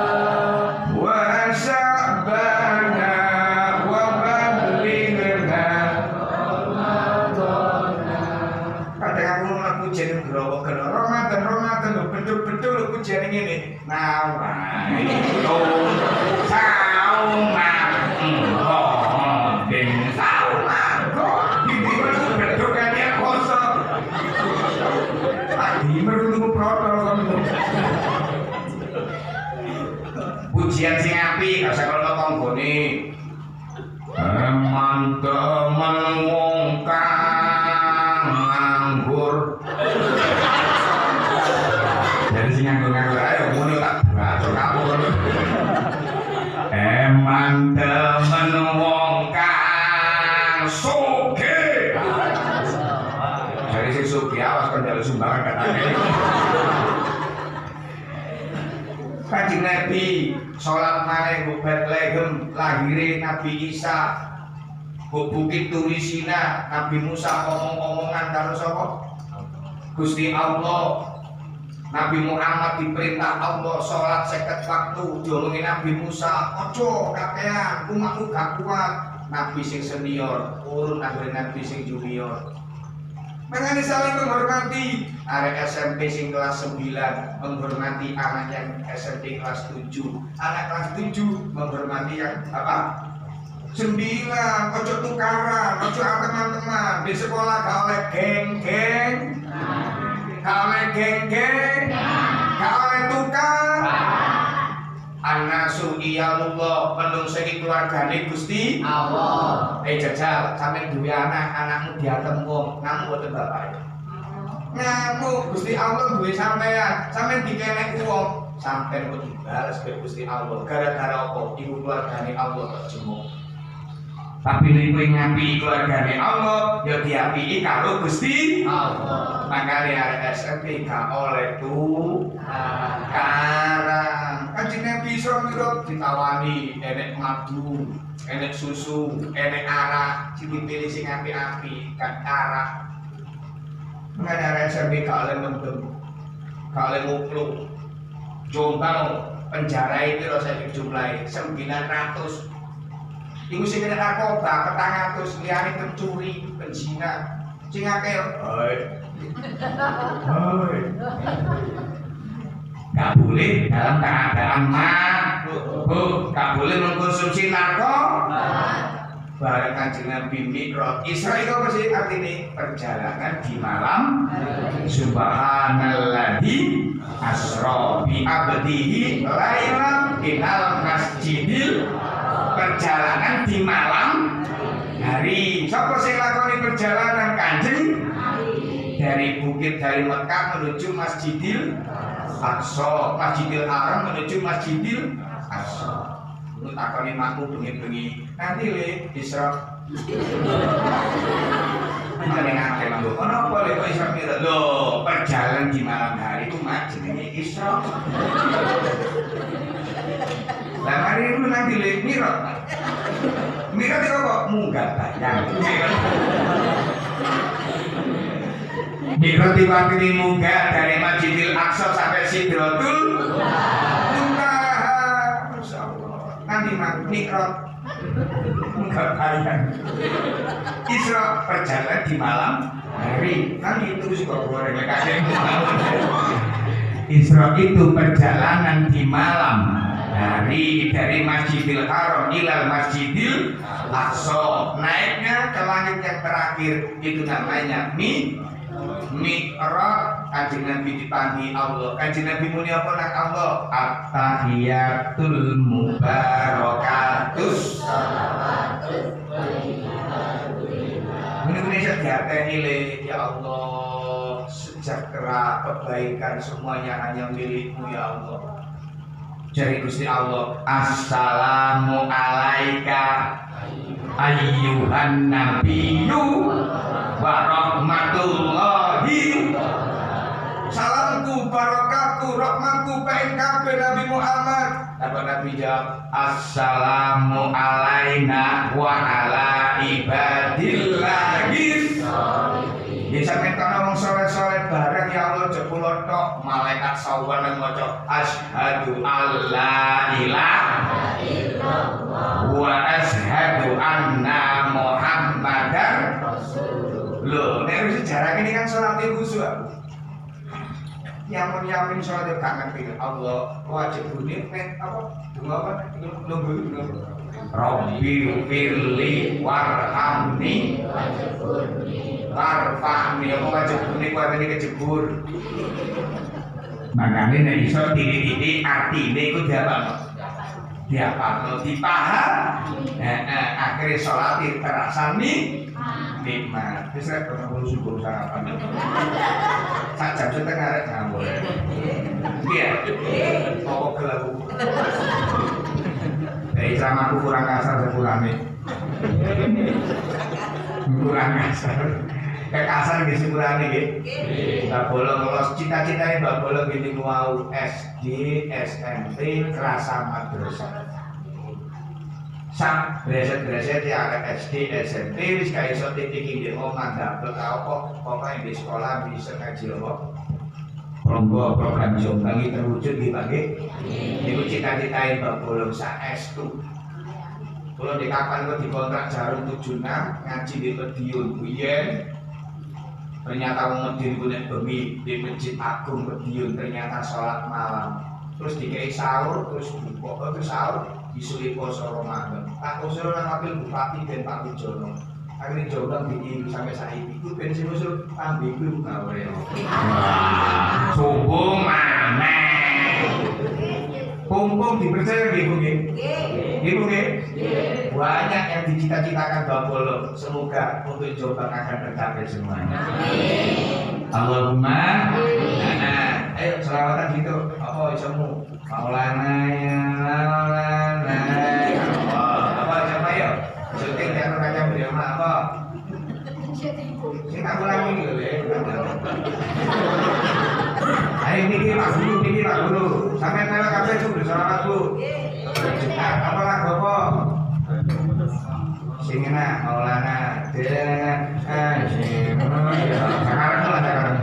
wa sya'bana wa ballighna Ramadana. Kadang aku mau pujian gero-gero Ramadan lho betul-betul pujian ngene. Nawai tong sauma ben sauma kok iki betul kan ya kosong. Tadi merlu protol. Pujian sing apik gak usah karo tanggane. Teman-teman wong kang nganggur. Jadi sing nganggur ayo muni tak bacok kamu. Teman-teman wong kang sugih. Dari sing sugih awas kon njaluk sumbangan katane. Kanjeng Nabi sholat maneh bu Bethlehem lahire Nabi Isa bu Bukit Turisina Nabi Musa omong-omongan karo sapa? Gusti Allah. Nabi Muhammad diperintah Allah sholat 50 waktu diomongi Nabi Musa ojo kakean umatku gak kuat. Nabi sing senior urun anggere Nabi sing junior. Mengani saling menghormati. Arek SMP sing kelas 9 menghormati anak yang SMP kelas 7. Anak kelas 7 menghormati yang apa? 9. Ojo tukaran, ojo teman-teman. Di sekolah gak oleh geng-geng. Gak oleh geng-geng. Gak oleh tukar. Anasu iyalullah menungso iki keluargane Gusti Allah. Jajal sampe duwe anakmu diantem wong, ngamuk boten bapak. Ngamuk Gusti Allah duwe sampean, sampean dikenek wong, sampean kok dibales ke Gusti Allah. Gara-gara apa? Iku keluargane Allah terjemuk. Tapi nek kowe ngapi keluargane Allah, ya diapiki karo Gusti Allah. Makane arek SMP gak oleh tukaran. Kanjeng Nabi Isra Mi'raj ditawani enek madu, enek susu, enek arak, sing dipilih sing apik-apik, kan arak. Mengenai arek SMP gak oleh mendem, gak oleh ngupluk. Jombang penjara itu rasanya jumlahnya 900. Iku sing kena narkoba 400, liyane pencuri, penzina, sing akeh. Gak boleh dalam keadaan mabuk, gak boleh mengkonsumsi narkoba. Bareng Kanjeng Nabi Mi'raj. Isra itu apa sih artinya? Perjalanan di malam. Subhanalladzi asra bi abdihi lailan minal masjidil. Perjalanan di malam hari. Siapa sing lakoni perjalanan Kanjeng? Dari bukit dari Mekah menuju Masjidil Aqsa, Masjidil Haram menuju Masjidil Aqsa. Lu takoni makmu bengi-bengi. Nanti le Isra. Mane ngake lho. Ono apa le kok Isra Mi'raj? Lho, perjalanan di malam hari itu mak jenenge Isra. Lah mari lu nanti le Mi'raj. Mi'raj itu apa? Munggah bayang. Mi'raj diwakili munggah dari Masjidil Aqsa sampai Sidratul Muntaha. Masyaallah. Nanti Mi'raj munggah bayang. Isra perjalanan di malam hari. Nanti itu juga goreng kasih. Isra itu perjalanan di malam hari dari Masjidil Haram ilal Masjidil Aqsa. Naiknya ke langit yang terakhir itu namanya Mi'raj. Kanjeng Nabi dipanggil Allah. Kanjeng Nabi muni apa nang Allah? At-tahiyatul mubarakatus shalawatus Indonesia diateni le ya Allah. Sejahtera kebaikan semuanya hanya milikmu ya Allah. Jadi Gusti Allah, assalamu alaika ayyuhan nabiyyu wa rahmatullahi. Salamku, barokahku, rahmatku pengen kabeh Nabi Muhammad. Apa Nabi jawab, assalamu alaina wa ala ibadillahis sholihin. Ya sampe kono wong soleh-soleh bareng ya Allah jebul tok malaikat sawan nang maca asyhadu alla ilaha illallah wa asyhadu anna muhammadar rasulullah. Loh, nek sejarah ini kan salat khusyuk. Yamin sholat kangen pilih Allah wajib bunyi apa dungo apa nunggu Rabbi firli warhamni warfa'ni apa wajib bunyi kuat ini kejebur. Makanya nek iso titik-titik artine iku diapakno dipaham. Akhire salat terasani nikmat. Wis rek kono subuh sarapan. Sak jam setengah rek ngambul. Iya. Apa gelaku. Dari ceramahku kurang kasar sepurane. Kurang kasar. Kayak kasar nggih sepurane nggih. Mbak Bolo ngelos cita-citane Mbak Bolo gini mau SD, SMP, kerasa madrasah. Sak breset-breset ya SD, SMP wis gak iso titik iki omah ndapet apa pokoke di sekolah bisa ngaji apa Pronggo program Jombang iki terwujud di pagi. Niku cita-citae Mbak Bolong saestu. Kula di kapan kok dikontrak Jarum 76 ngaji di Medion Buyen. Ternyata wong Medion ku nek bengi di Masjid Agung Medion ternyata salat malam. Terus dikei sahur terus buka terus sahur disuli poso Ramadan. Tak usul nang wakil bupati dan Pak Wijono. Akhirnya Jombang bikin sampai saiki itu ben sing usul ambiku gawe. Subuh mana? Pung dipercaya nggih Bu nggih? Nggih Bu nggih? Banyak yang dicita-citakan Mbak Bolo. Semoga untuk Jombang akan tercapai semuanya. Amin. Allahumma. Ayo selawatan gitu. Apa isomu? Maulana ya Maulana. Apa coba yuk? Syuting teater kaca bersama apa? Sing tak ulangi lho ya. Ayo niki Pak Guru. Sampai melu kabeh itu berselawat Bu. Apa lagu apa? Sing enak Maulana. Sekarang lah sekarang.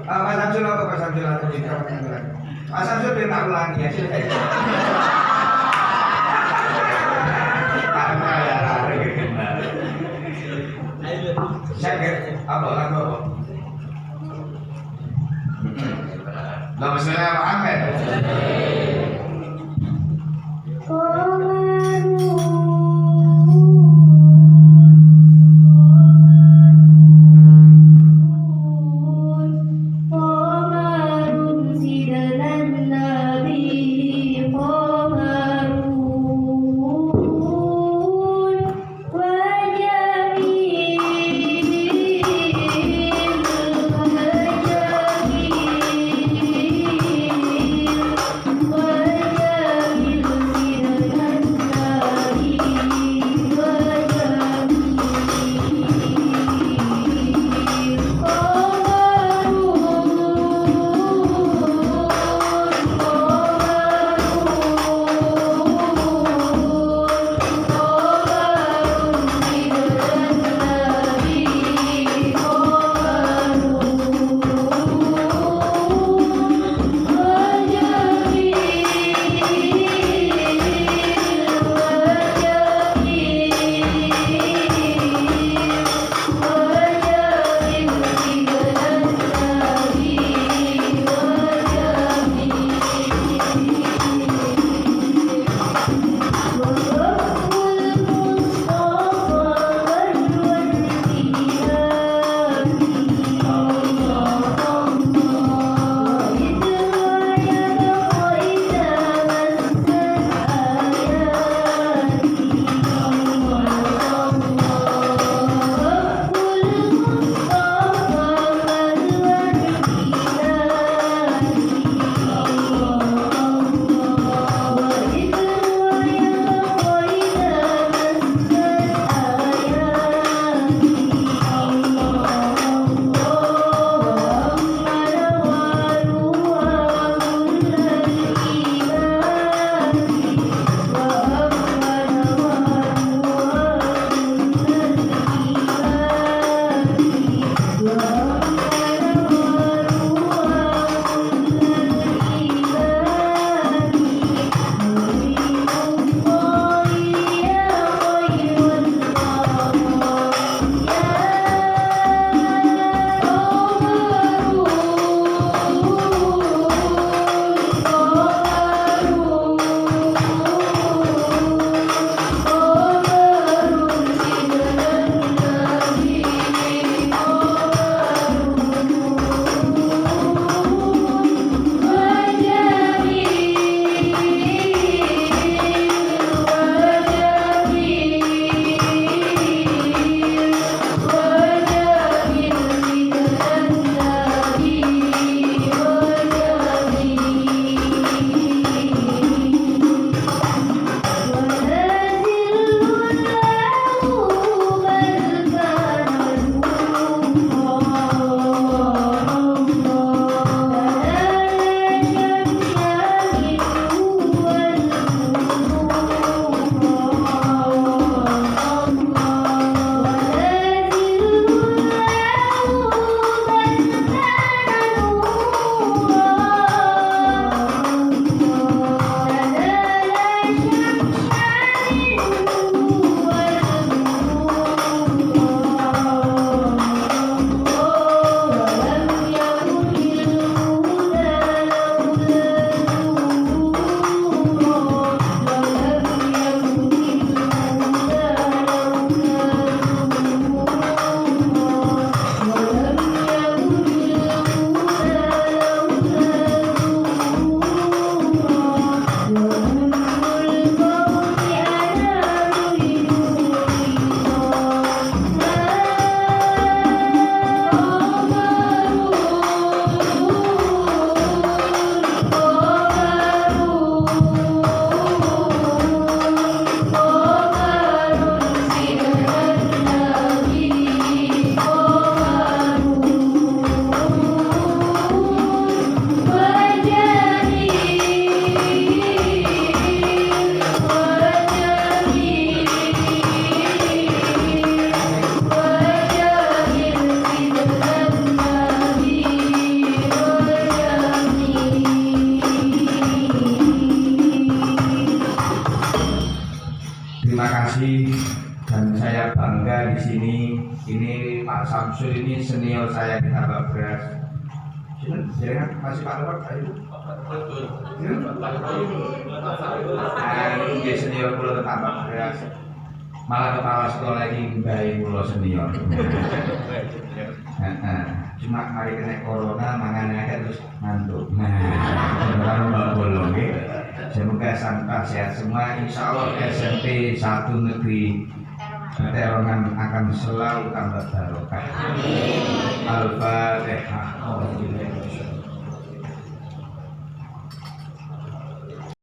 Mas Samsul apa Mas Samsul atau di kamar? Mas Samsul dia tak ulangi ya. Karena ya lari kenal. Sakit apa lagu apa? Nama saya Muhammad. Wa Samsul ini senior saya di tambak beras. Jangan masih Pak Lewat ayo. Ini senior pulau tambak beras. Malah kepala sekolah ini bayi pulau senior. Cuma hari kena corona mangannya terus ngantuk. Nah, Mbak Bolong ya. Semoga sampah sehat semua. Insya Allah SMP 1 negeri Peterongan akan selalu tambah barokah. Al-Fatihah.